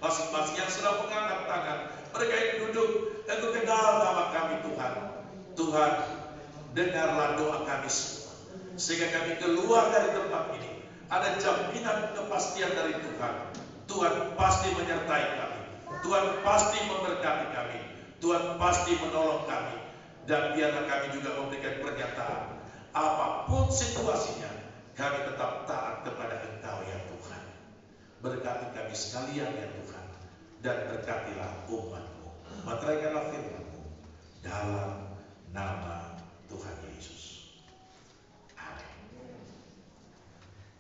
masing-masing yang sedang mengangkat tangan, mereka yang duduk, Engkau kenal nama kami Tuhan. Tuhan, dengarlah doa kami semua, sehingga kami keluar dari tempat ini ada jaminan kepastian dari Tuhan. Tuhan pasti menyertai kami, Tuhan pasti memberkati kami, Tuhan pasti menolong kami. Dan biarlah kami juga memberikan pernyataan, apapun situasinya, kami tetap taat kepada Engkau ya Tuhan. Berkati kami sekalian ya Tuhan, dan berkatilah umat-Mu. Materaikanlah firman-Mu dalam nama Tuhan Yesus. Amin.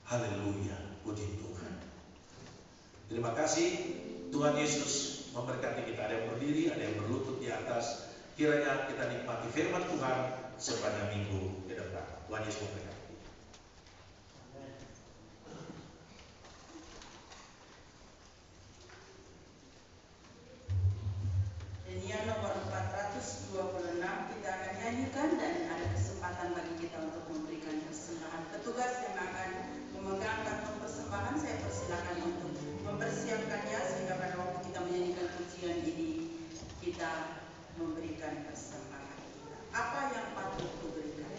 Haleluya, puji Tuhan. Terima kasih. Tuhan Yesus memberkati kita. Ada yang berdiri, ada yang berlutut di atas. Kiranya kita nikmati firman Tuhan sepanjang minggu ke depan. Tuhan Yesus memberkati. Nyanyian nomor 426 kita akan nyanyikan, dan ada kesempatan bagi kita untuk memberikan persembahan. Petugas yang akan memegang kantong persembahan, saya persilakan untuk mempersiapkannya sehingga pada waktu kita menyanyikan pujian ini kita memberikan persembahan. Apa yang patut kuberikan?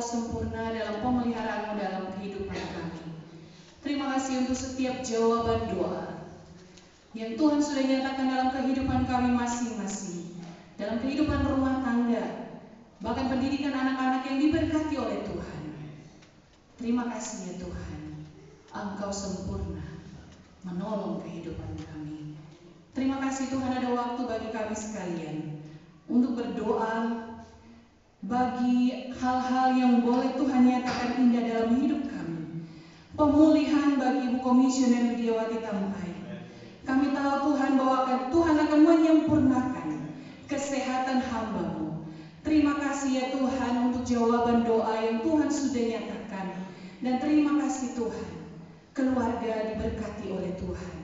sempurna dalam pemeliharaanmu dalam kehidupan kami. Terima kasih untuk setiap jawaban doa yang Tuhan sudah nyatakan dalam kehidupan kami masing-masing, dalam kehidupan rumah tangga, bahkan pendidikan anak-anak yang diberkati oleh Tuhan. Terima kasih ya Tuhan, Engkau sempurna, menolong kehidupan kami. Terima kasih Tuhan ada waktu bagi kami sekalian untuk berdoa bagi hal-hal yang boleh Tuhan nyatakan indah dalam hidup kami. Pemulihan bagi Ibu Komisioner Widiawati Tampai. Kami tahu Tuhan bahwa Tuhan akan menyempurnakan kesehatan hamba-Mu. Terima kasih ya Tuhan untuk jawaban doa yang Tuhan sudah nyatakan. Dan terima kasih Tuhan, keluarga diberkati oleh Tuhan.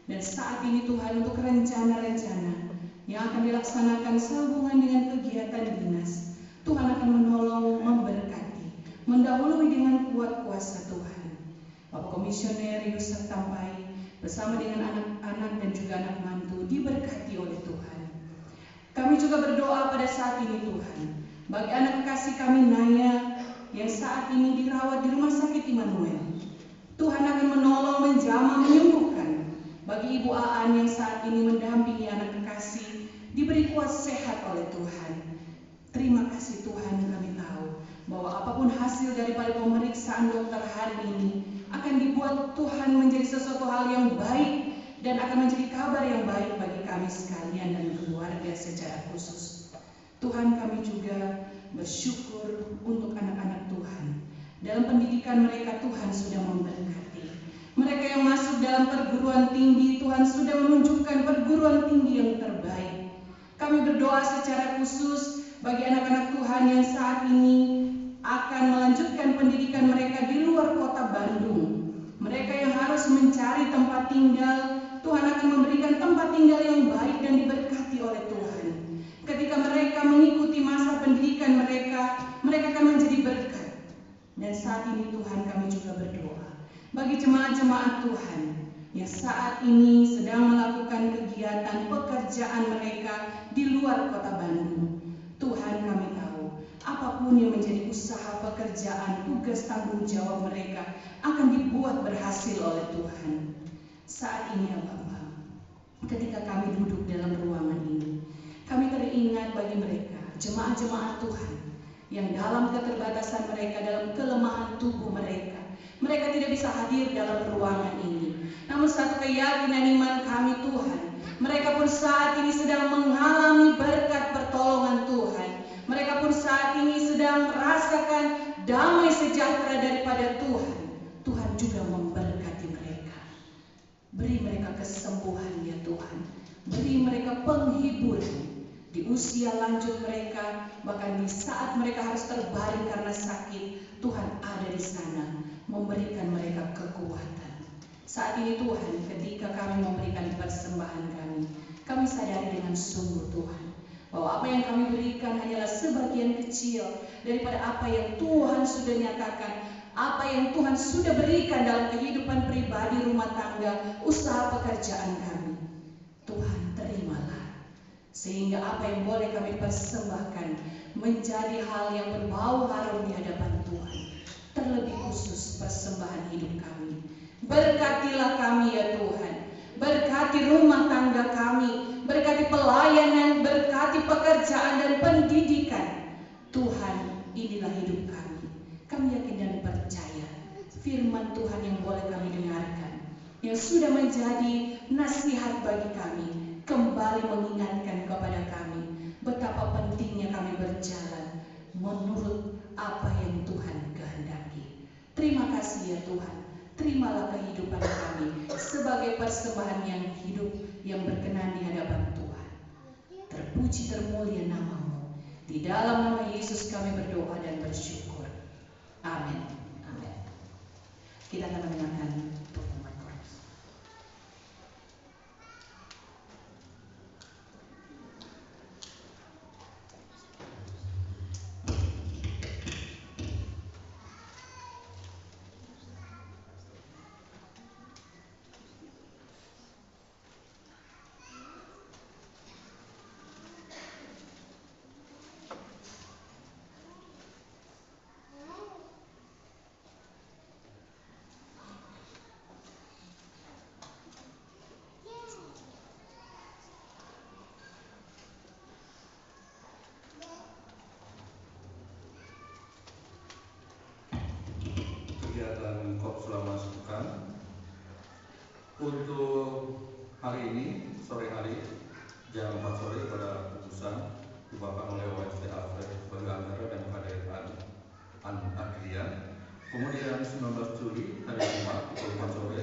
Dan saat ini Tuhan untuk rencana-rencana yang akan dilaksanakan sehubungan dengan kegiatan dinas, Tuhan akan menolong, memberkati, mendahului dengan kuat kuasa Tuhan. Bapak Komisioner Yusuf Tampai bersama dengan anak-anak dan juga anak mantu diberkati oleh Tuhan. Kami juga berdoa pada saat ini Tuhan, bagi anak kekasih kami Naya yang saat ini dirawat di Rumah Sakit Immanuel. Tuhan akan menolong, menjamah, menyembuhkan. Bagi Ibu Aan yang saat ini mendampingi anak kekasih, diberi kuat sehat oleh Tuhan. Terima kasih Tuhan, kami tahu bahwa apapun hasil daripada pemeriksaan dokter hari ini akan dibuat Tuhan menjadi sesuatu hal yang baik dan akan menjadi kabar yang baik bagi kami sekalian dan keluarga secara khusus. Tuhan, kami juga bersyukur untuk anak-anak Tuhan. Dalam pendidikan mereka Tuhan sudah memberkati. Mereka yang masuk dalam perguruan tinggi, Tuhan sudah menunjukkan perguruan tinggi yang terbaik. Kami berdoa secara khusus bagi anak-anak Tuhan yang saat ini akan melanjutkan pendidikan mereka di luar kota Bandung. Mereka yang harus mencari tempat tinggal, Tuhan akan memberikan tempat tinggal yang baik dan diberkati oleh Tuhan. Ketika mereka mengikuti masa pendidikan mereka akan menjadi berkat. Dan saat ini Tuhan kami juga berdoa bagi jemaat-jemaat Tuhan yang saat ini sedang melakukan kegiatan pekerjaan mereka di luar kota Bandung. Tuhan, kami tahu apapun yang menjadi usaha pekerjaan, tugas tanggung jawab mereka akan dibuat berhasil oleh Tuhan. Saat ini ya Bapak, ketika kami duduk dalam ruangan ini, kami teringat bagi mereka, jemaat-jemaat Tuhan yang dalam keterbatasan mereka, dalam kelemahan tubuh mereka tidak bisa hadir dalam ruangan ini. Namun satu keyakinan iman kami Tuhan, mereka pun saat ini sedang mengalami berkat pertolongan Tuhan. Mereka pun saat ini sedang merasakan damai sejahtera daripada Tuhan. Tuhan juga memberkati mereka. Beri mereka kesembuhan ya Tuhan. Beri mereka penghiburan di usia lanjut mereka, bahkan di saat mereka harus terbaring karena sakit, Tuhan ada di sana memberikan mereka kekuatan. Saat ini Tuhan, ketika kami memberikan persembahan kami sadari dengan sungguh Tuhan bahwa apa yang kami berikan hanyalah sebagian kecil daripada apa yang Tuhan sudah nyatakan, apa yang Tuhan sudah berikan dalam kehidupan pribadi, rumah tangga, usaha pekerjaan kami. Tuhan, terimalah, sehingga apa yang boleh kami persembahkan menjadi hal yang berbau harum di hadapan Tuhan. Terlebih khusus persembahan hidup kami. Berkatilah kami ya Tuhan. Berkati rumah tangga kami, berkati pelayanan, berkati pekerjaan dan pendidikan. Tuhan, inilah hidup kami. Kami yakin dan percaya firman Tuhan yang boleh kami dengarkan, yang sudah menjadi nasihat bagi kami, kembali mengingatkan kepada kami betapa pentingnya kami berjalan menurut apa yang Tuhan kehendaki. Terima kasih ya Tuhan. Terimalah kehidupan kami sebagai persembahan yang hidup, yang berkenan di hadapan Tuhan. Terpuji termulia nama-Mu. Di dalam nama Yesus kami berdoa dan bersyukur. Amin. Amin. Kita akan mendengarkan pengumuman korus. Untuk hari ini, sore hari, jam 4 sore pada putusan dibawakan oleh OST Alfred sebagai anggaran dan KDN Adrian. Kemudian 19 Juli hari Jumat pukul 4 sore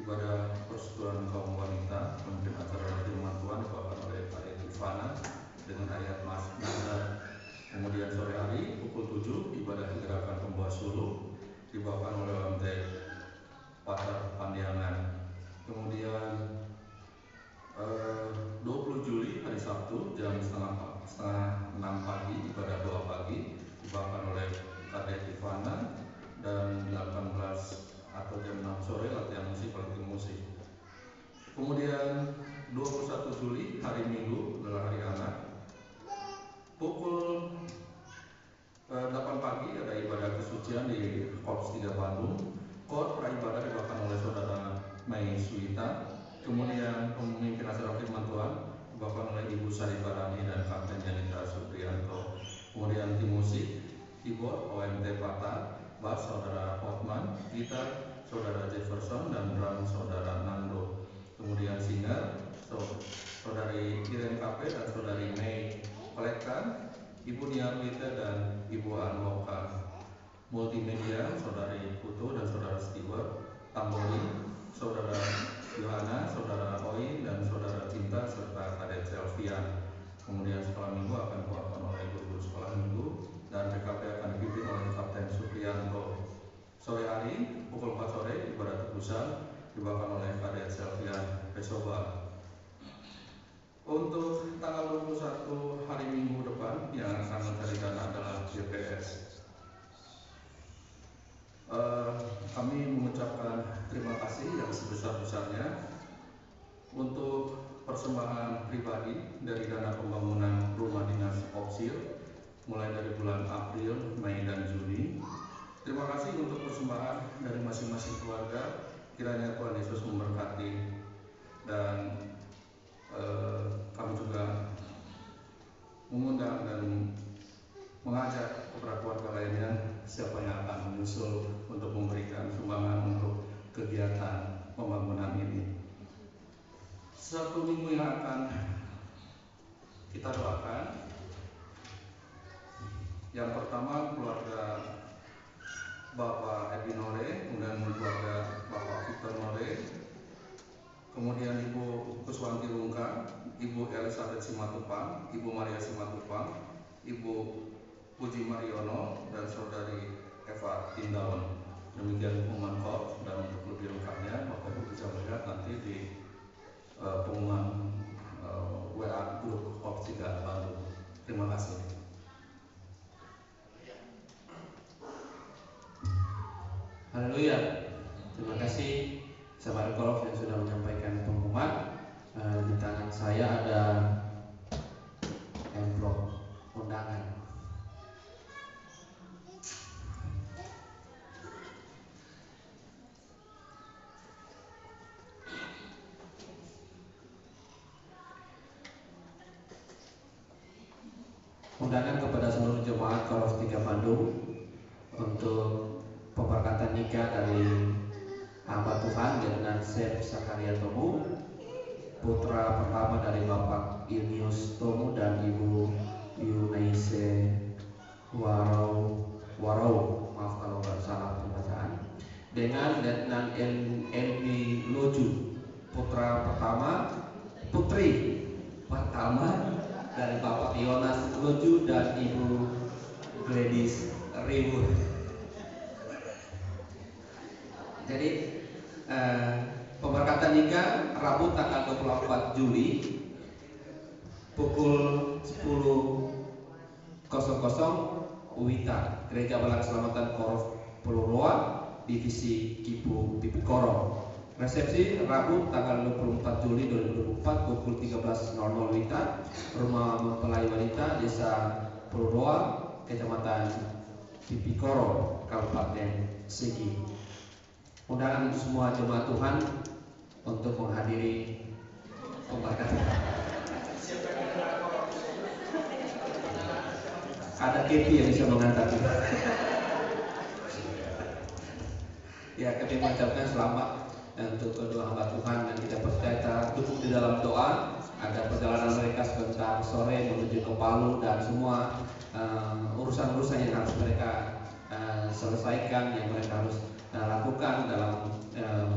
ibadah persekutuan kaum wanita memimpin acara firman Tuhan dibawakan oleh KDN Ivana dengan ayat Mas Nazar. Kemudian sore hari pukul 7 ibadah gerakan pembawa suruh dibawakan oleh OMT Patar Pandiangan. Kemudian 20 Juli hari Sabtu jam setengah 6 pagi ibadah doa pagi dibawakan oleh KDN Ivana, dan 18 atau jam 6 sore latihan musik kolektif musik. Kemudian 21 Juli hari Minggu adalah hari anak. Pukul 8 pagi ada ibadah kesucian di Korps 3 Bandung. Korps praibadah dibawakan oleh saudara Mei Suita. Kemudian pemimpin acara firman Tuhan dibawakan oleh Ibu Sari Barani dan Kapten Janita Supriyanto. Kemudian tim musik, keyboard OMT Pata, bass saudara Hotman, gitar saudara Jefferson, dan drum saudara Nando. Kemudian singer saudari Irene Kape dan saudari Mei Kolektan, Ibu Niarwita dan Ibu Anwoka. Multimedia saudari Putu dan saudara Stewart. Tamborin saudara Yohana, saudara Oin, dan saudara Cinta serta Kadek Selvian. Kemudian sekolah minggu akan dibawakan oleh guru sekolah minggu dan PKP akan dipimpin oleh Kapten Supriyanto. Sore hari pukul 4 sore ibadah tebusan dibawakan oleh Kadek Selvian Pesoba. Untuk tanggal 21 hari Minggu depan yang akan mencari dana adalah JPS. Kami mengucapkan terima kasih yang sebesar-besarnya untuk persembahan pribadi dari dana pembangunan rumah dinas Opsil mulai dari bulan April, Mei, dan Juni. Terima kasih untuk persembahan dari masing-masing keluarga. Kiranya Tuhan Yesus memberkati, dan kami juga mengundang dan mengajak kepada keluarga lainnya siapa yang akan menyusul untuk memberikan sumbangan untuk kegiatan pembangunan ini. Satu minggu yang akan kita doakan, yang pertama keluarga Bapak Edi Nore, kemudian keluarga Bapak Victor Nore, kemudian Ibu Kuswanti Rungka, Ibu Elizabeth Simatupang, Ibu Maria Simatupang, Ibu Puji Mariono, dan saudari Eva Tindawan. Demikian pengumuman Korps, dan untuk lebih lengkapnya Bapak Ibu bisa melihat nanti di pengumuman WA grup Korps 3 Bandung. Terima kasih. Haleluya. Terima kasih sahabat Korps yang sudah menyampaikan pengumuman. Di tangan saya ada amplop undangan. Undangan kepada seluruh jemaat Korps 3 Bandung untuk pemberkatan nikah dari hamba Tuhan dengan Chef Sakaria Tomu, putra pertama dari Bapak Ilmius Tomu dan Ibu Yunaise Warau, maaf kalau nggak salah pembacaan, dengan Letnan Elmi Loju, putri pertama dari Bapak Yonas Loju dan Ibu Gladys Ribu. Jadi pemberkatan nikah Rabu tanggal 24 Juli pukul 10.00 Wita, Gereja Balang Keselamatan Korps Puluroa, Divisi Kipu Pipikoro. Resepsi Rabu tanggal 24 Juli 2024 pukul 13.00 Wita, Rumah Mempelai Wanita Desa Puluroa, Kecamatan Pipikoro, Kabupaten Sigi. Undangan semua jemaat Tuhan untuk menghadiri pemberkatan. Ada Kepi yang bisa mengantar kita. Ya, kami mengucapkan selamat untuk kedua hamba Tuhan, dan kita percaya kita dukung di dalam doa agar perjalanan mereka sebentar sore menuju ke Palu dan semua urusan-urusan yang harus mereka selesaikan, yang mereka harus lakukan dalam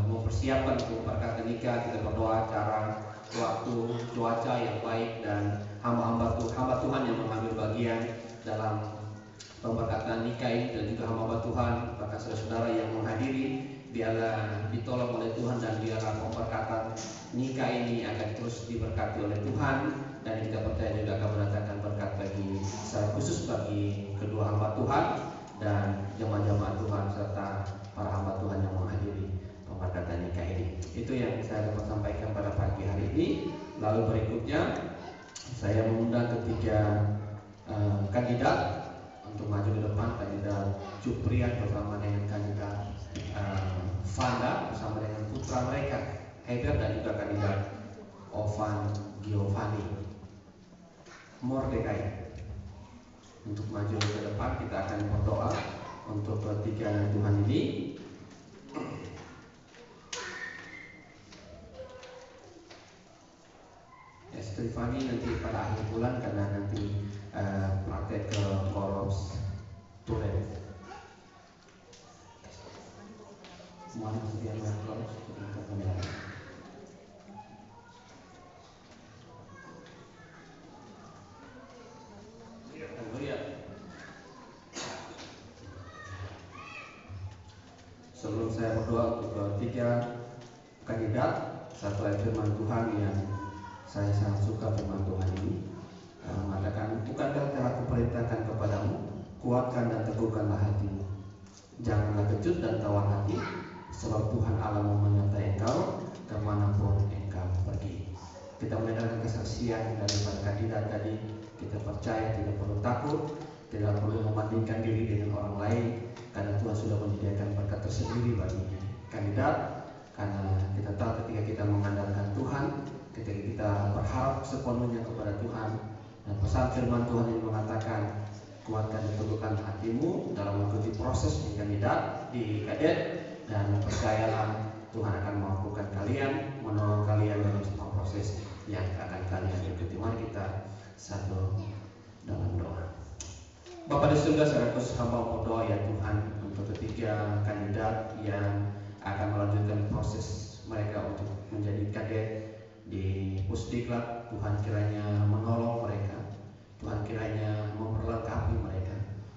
mempersiapkan untuk perkara nikah. Kita berdoa cara waktu cuaca yang baik dan hamba Tuhan yang mengambil bagian dalam pemberkatan nikah ini, dan juga hamba Tuhan bahkan saudara-saudara yang menghadiri, biarlah ditolong oleh Tuhan dan biarlah pemberkatan nikah ini akan terus diberkati oleh Tuhan, dan kita percaya juga akan mendatangkan berkat bagi secara khusus bagi kedua hamba Tuhan dan jemaat-jemaat Tuhan serta para hamba Tuhan yang menghadiri pemberkatan nikah ini. Itu yang saya dapat sampaikan pada pagi hari ini. Lalu berikutnya saya mengundang ketiga kandidat untuk maju ke depan, kandidat Juprian bersama dengan kandidat Fanda bersama dengan putra mereka Heber, dan juga kandidat Ovan Giovanni Mordekai. Untuk maju ke depan, kita akan berdoa untuk ketiga Tuhan ini. Stefani nanti pada akhir bulan karena nanti praktek ke Koros Turen. Semuanya sedia Koros untuk pemilihan. Sebelum saya berdoa untuk ketiga kandidat, satu ayat firman Tuhan yang saya sangat suka firman Tuhan ini mengatakan, bukankah telah kuperintahkan kepadamu, kuatkan dan teguhkanlah hatimu, janganlah kecut dan tawar hati, sebab Tuhan Allah menyertai engkau kemanapun engkau pergi. Kita mendengarkan kesaksian daripada kandidat tadi. Kita percaya tidak perlu takut, tidak perlu membandingkan diri dengan orang lain, karena Tuhan sudah menyediakan berkat tersendiri bagi kandidat. Karena kita tahu ketika kita mengandalkan Tuhan, ketika kita berharap sepenuhnya kepada Tuhan, dan pesan firman Tuhan yang mengatakan, kuatkan dan teguhkan hatimu dalam mengikuti proses di kandidat, di kadet, dan percayalah Tuhan akan memampukan kalian, menolong kalian dalam semua proses yang akan kalian ikuti. Mari kita satu dalam doa. Bapa di surga, saya khusus hamba berdoa ya Tuhan untuk ketiga kandidat yang akan melanjutkan proses mereka untuk menjadi kadet di Pusdiklat. Tuhan kiranya menolong mereka, Tuhan kiranya memperlengkapi mereka,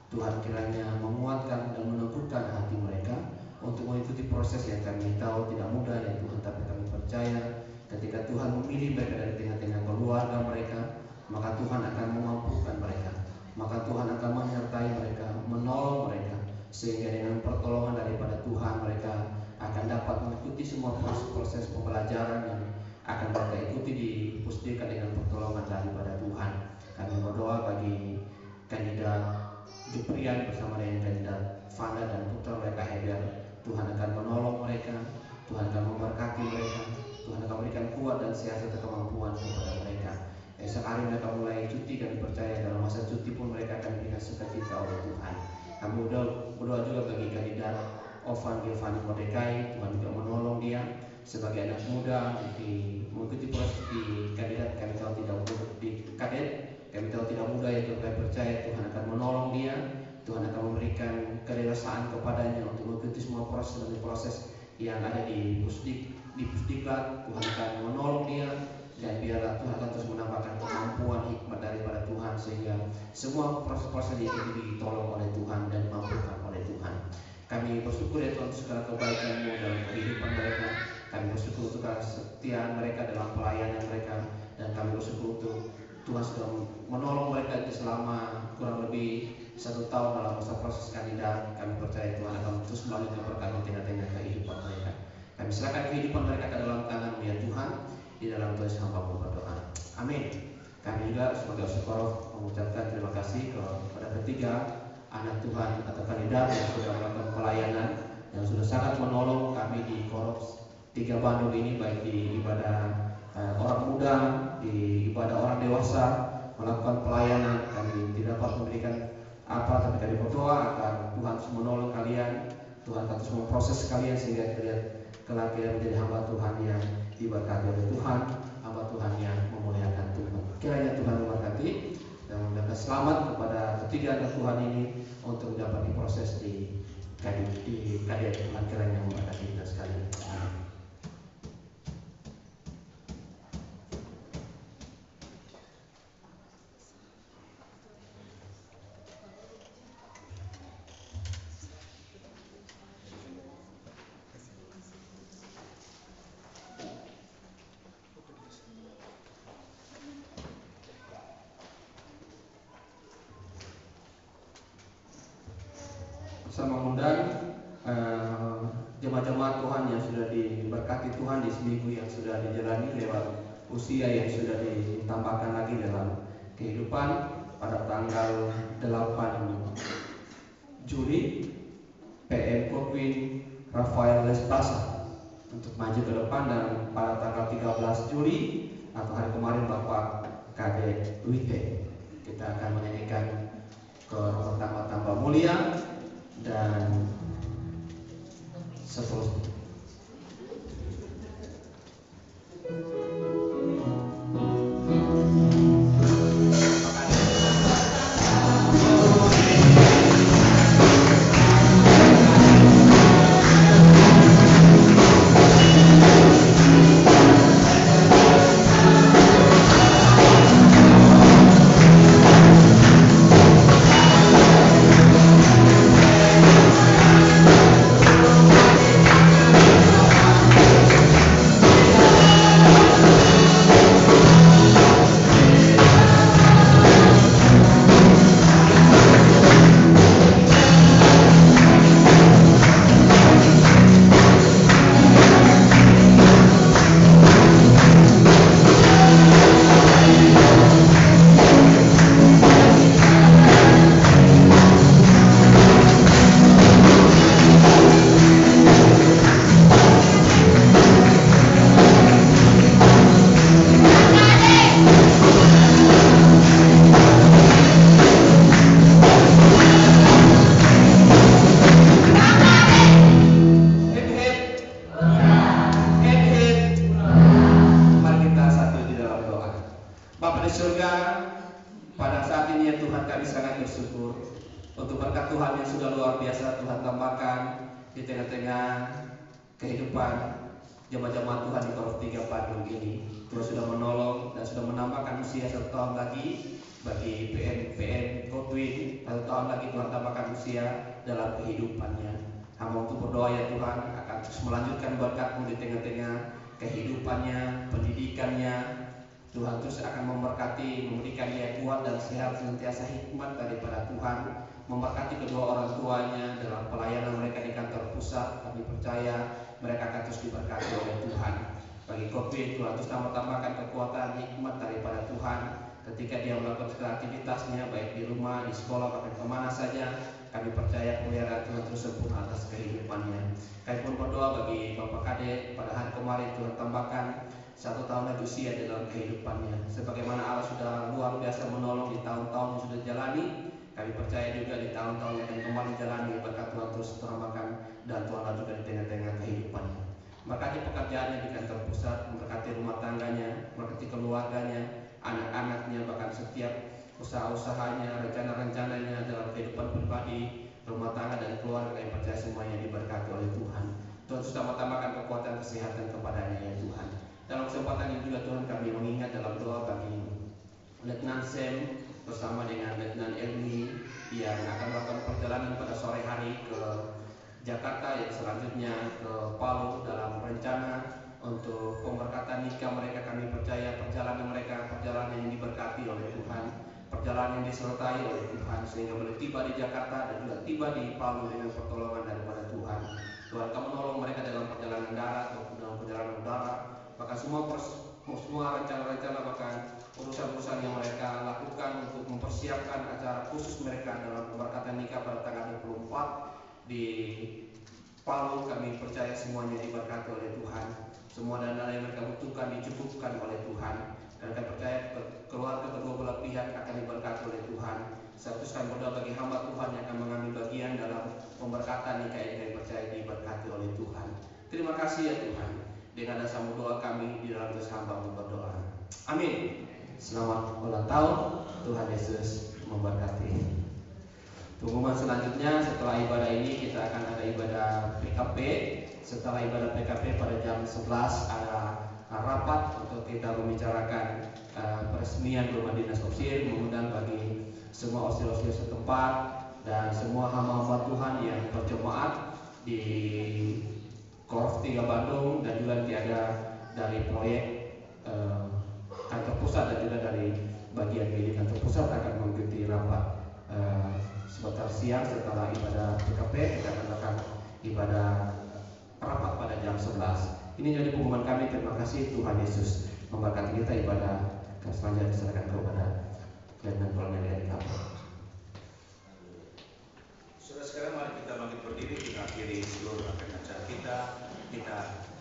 Tuhan kiranya menguatkan dan meneguhkan hati mereka untuk mengikuti proses yang kami tahu tidak mudah ya Tuhan, tapi kami percaya ketika Tuhan memilih mereka dari tengah-tengah keluarga mereka, maka Tuhan akan memampukan mereka, maka Tuhan akan menyertai mereka, menolong mereka, sehingga dengan pertolongan daripada Tuhan mereka akan dapat mengikuti semua proses pembelajaran yang akan mereka ikuti di Pusdika dengan pertolongan daripada Tuhan. Kami berdoa bagi kandidat Juprian bersama dengan kandidat Fanda dan putra mereka Heber. Tuhan akan menolong mereka, Tuhan akan memberkati mereka, Tuhan akan memberikan kuat dan siasat kemampuan kepada mereka. Esok hari mereka mulai cuti, kami percaya dalam masa cuti pun mereka akan diberikan sukacita oleh Tuhan. Kami berdoa juga bagi kandidat Ovan Giovanni Mordekai. Tuhan juga menolong dia sebagai anak muda mengikuti proses di kandidat. Kami tahu tidak mudah di kadet, kami tahu tidak mudah ya Tuhan. Kami percaya Tuhan akan menolong dia, Tuhan akan memberikan kedewasaan kepadanya untuk mengikuti semua proses yang ada di Pusdiklat. Tuhan akan menolong dia, dan biarlah Tuhan akan terus menambahkan kemampuan hikmat daripada Tuhan, sehingga semua proses-proses itu ditolong oleh Tuhan dan dimampukan oleh Tuhan. Kami bersyukur ya Tuhan segala kebaikan-Mu dalam kehidupan mereka. Kami bersyukur untuk kesetiaan mereka dalam pelayanan mereka, dan kami bersyukur untuk Tuhan sudah menolong mereka selama kurang lebih 1 tahun dalam masa proses kandidat. Kami percaya Tuhan akan terus melanjutkan berkat di tengah-tengah kehidupan mereka. Kami serahkan kehidupan mereka ke dalam tangan-Mu ya Tuhan. Di dalam Tuhan hamba-Mu berdoa. Amin. Kami juga sebagai Osokorof mengucapkan terima kasih kepada ketiga anak Tuhan atau kandidat yang sudah melakukan pelayanan, yang sudah sangat menolong kami di Koros 3 Bandung ini, baik di ibadah orang muda, di ibadah orang dewasa, melakukan pelayanan. Kami tidak dapat memberikan apa, tapi kami berdoa agar Tuhan menolong kalian, Tuhan akan terus memproses kalian sehingga kelak kita menjadi hamba Tuhan yang diberkati oleh Tuhan, hamba Tuhan yang memuliakan Tuhan. Kiranya Tuhan memberkati dan memberikan selamat kepada ketiga anak Tuhan ini untuk dapat diproses di kadiat Tuhan. Kiranya memberkati kita sekalian. Amin. Saya mengundang jemaat-jemaat Tuhan yang sudah diberkati Tuhan di seminggu yang sudah dijalani lewat usia yang sudah ditambahkan lagi dalam kehidupan pada tanggal 8 Juli PM Kokwin Rafael Lespasa untuk maju ke depan, dan pada tanggal 13 Juli atau hari kemarin Bapak Kade Wite. Kita akan menyanyikan ke tambah mulia dan seterusnya. Tuhan terus akan memberkati, memberikan dia kuat dan sehat, senantiasa hikmat daripada Tuhan, memberkati kedua orang tuanya dalam pelayanan mereka di kantor pusat. Kami percaya mereka akan terus diberkati oleh Tuhan. Bagi Kopi, Tuhan terus tambahkan kekuatan hikmat daripada Tuhan ketika dia melakukan segala aktivitasnya, baik di rumah, di sekolah, bahkan kemana saja. Kami percaya pemeliharaan Tuhan terus sempurna atas kehidupannya. Kami pun berdoa bagi Bapak Kade, pada hari kemarin Tuhan tambahkan 1 tahun lagi usia dalam kehidupannya. Sebagaimana Allah sudah luar biasa menolong di tahun-tahun yang sudah jalani, kami percaya juga di tahun-tahun yang akan kembali jalani, berkat Tuhan terus terambahkan dan Tuhan juga di tengah-tengah kehidupannya. Berkati pekerjaannya di kantor pusat, memberkati rumah tangganya, memberkati keluarganya, anak-anaknya, bahkan setiap usaha-usahanya, rencana-rencananya dalam kehidupan pribadi, rumah tangga dan keluarga. Kami percaya semuanya diberkati oleh Tuhan. Tuhan sudah tambahkan kekuatan kesehatan kepadanya ya Tuhan. Dalam kesempatan ini juga Tuhan kami mengingat dalam doa bagi Letnan Sam bersama dengan Letnan Elmi yang akan melakukan perjalanan pada sore hari ke Jakarta, yang selanjutnya ke Palu dalam rencana untuk pemberkatan nikah mereka. Kami percaya perjalanan mereka perjalanan yang diberkati oleh Tuhan, perjalanan yang disertai oleh Tuhan, sehingga boleh tiba di Jakarta dan juga tiba di Palu dengan pertolongan daripada Tuhan. Tuhan akan menolong mereka dalam perjalanan darat maupun dalam perjalanan udara. Maka semua rencana-rencana, bahkan urusan-urusan yang mereka lakukan untuk mempersiapkan acara khusus mereka dalam pemberkatan nikah pada tanggal 24 di Palu, kami percaya semuanya diberkati oleh Tuhan. Semua dana yang mereka butuhkan dicukupkan oleh Tuhan, dan kami percaya keluarga kedua belah pihak akan diberkati oleh Tuhan. Saya teruskan berdoa bagi hamba Tuhan yang akan mengambil bagian dalam pemberkatan nikah ini, kami percaya diberkati oleh Tuhan. Terima kasih ya Tuhan. Dengan dasar doa kami di dalam tugas hamba berdoa. Amin. Selamat ulang tahun. Tuhan Yesus memberkati. Pengumuman selanjutnya setelah ibadah ini kita akan ada ibadah PKP. Setelah ibadah PKP pada jam 11 ada rapat untuk kita membicarakan peresmian rumah dinas Opsir, mengundang bagi semua Opsir-Opsir setempat dan semua hamba-hamba Tuhan yang berjemaat di Korf 3 Bandung dan juga nanti ada dari proyek kantor pusat dan juga dari bagian milik kantor pusat akan mengikuti rapat sebentar siang setelah ibadah PKP. Kita akan melakukan ibadah rapat pada jam 11. Ini jadi pengumuman kami. Terima kasih. Tuhan Yesus memberkati kita. Ibadah selanjutnya diserahkan kepada Lieutenant Kolonel dari kapal. Saudara sekarang mari kita bangkit berdiri, kita akhiri seluruh rangkaian acara kita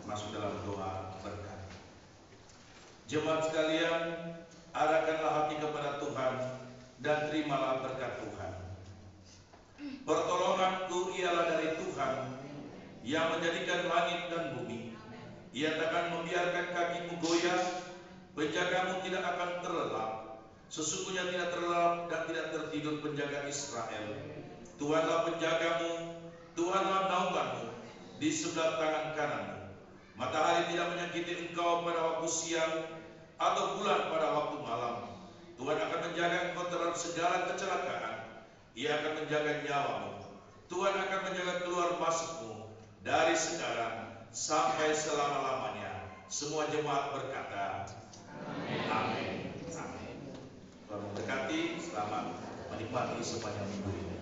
masuk dalam doa berkat. Jemaat sekalian, arahkanlah hati kepada Tuhan dan terimalah berkat Tuhan. Pertolonganku ialah dari Tuhan yang menjadikan langit dan bumi. Ia takkan membiarkan kakimu goyah, penjagamu tidak akan terlelap. Sesungguhnya tidak terlelap dan tidak tertidur penjaga Israel. Tuhanlah penjagamu, Tuhanlah naunganmu di sebelah tangan kananmu. Matahari tidak menyakiti engkau pada waktu siang atau bulan pada waktu malam. Tuhan akan menjaga engkau terhadap segala kecelakaan. Ia akan menjaga nyawamu. Tuhan akan menjaga keluar masukmu dari sekarang sampai selama-lamanya. Semua jemaat berkata, Amin. Amin. Tuhan memberkati. Selamat menikmati sepanjang minggu ini.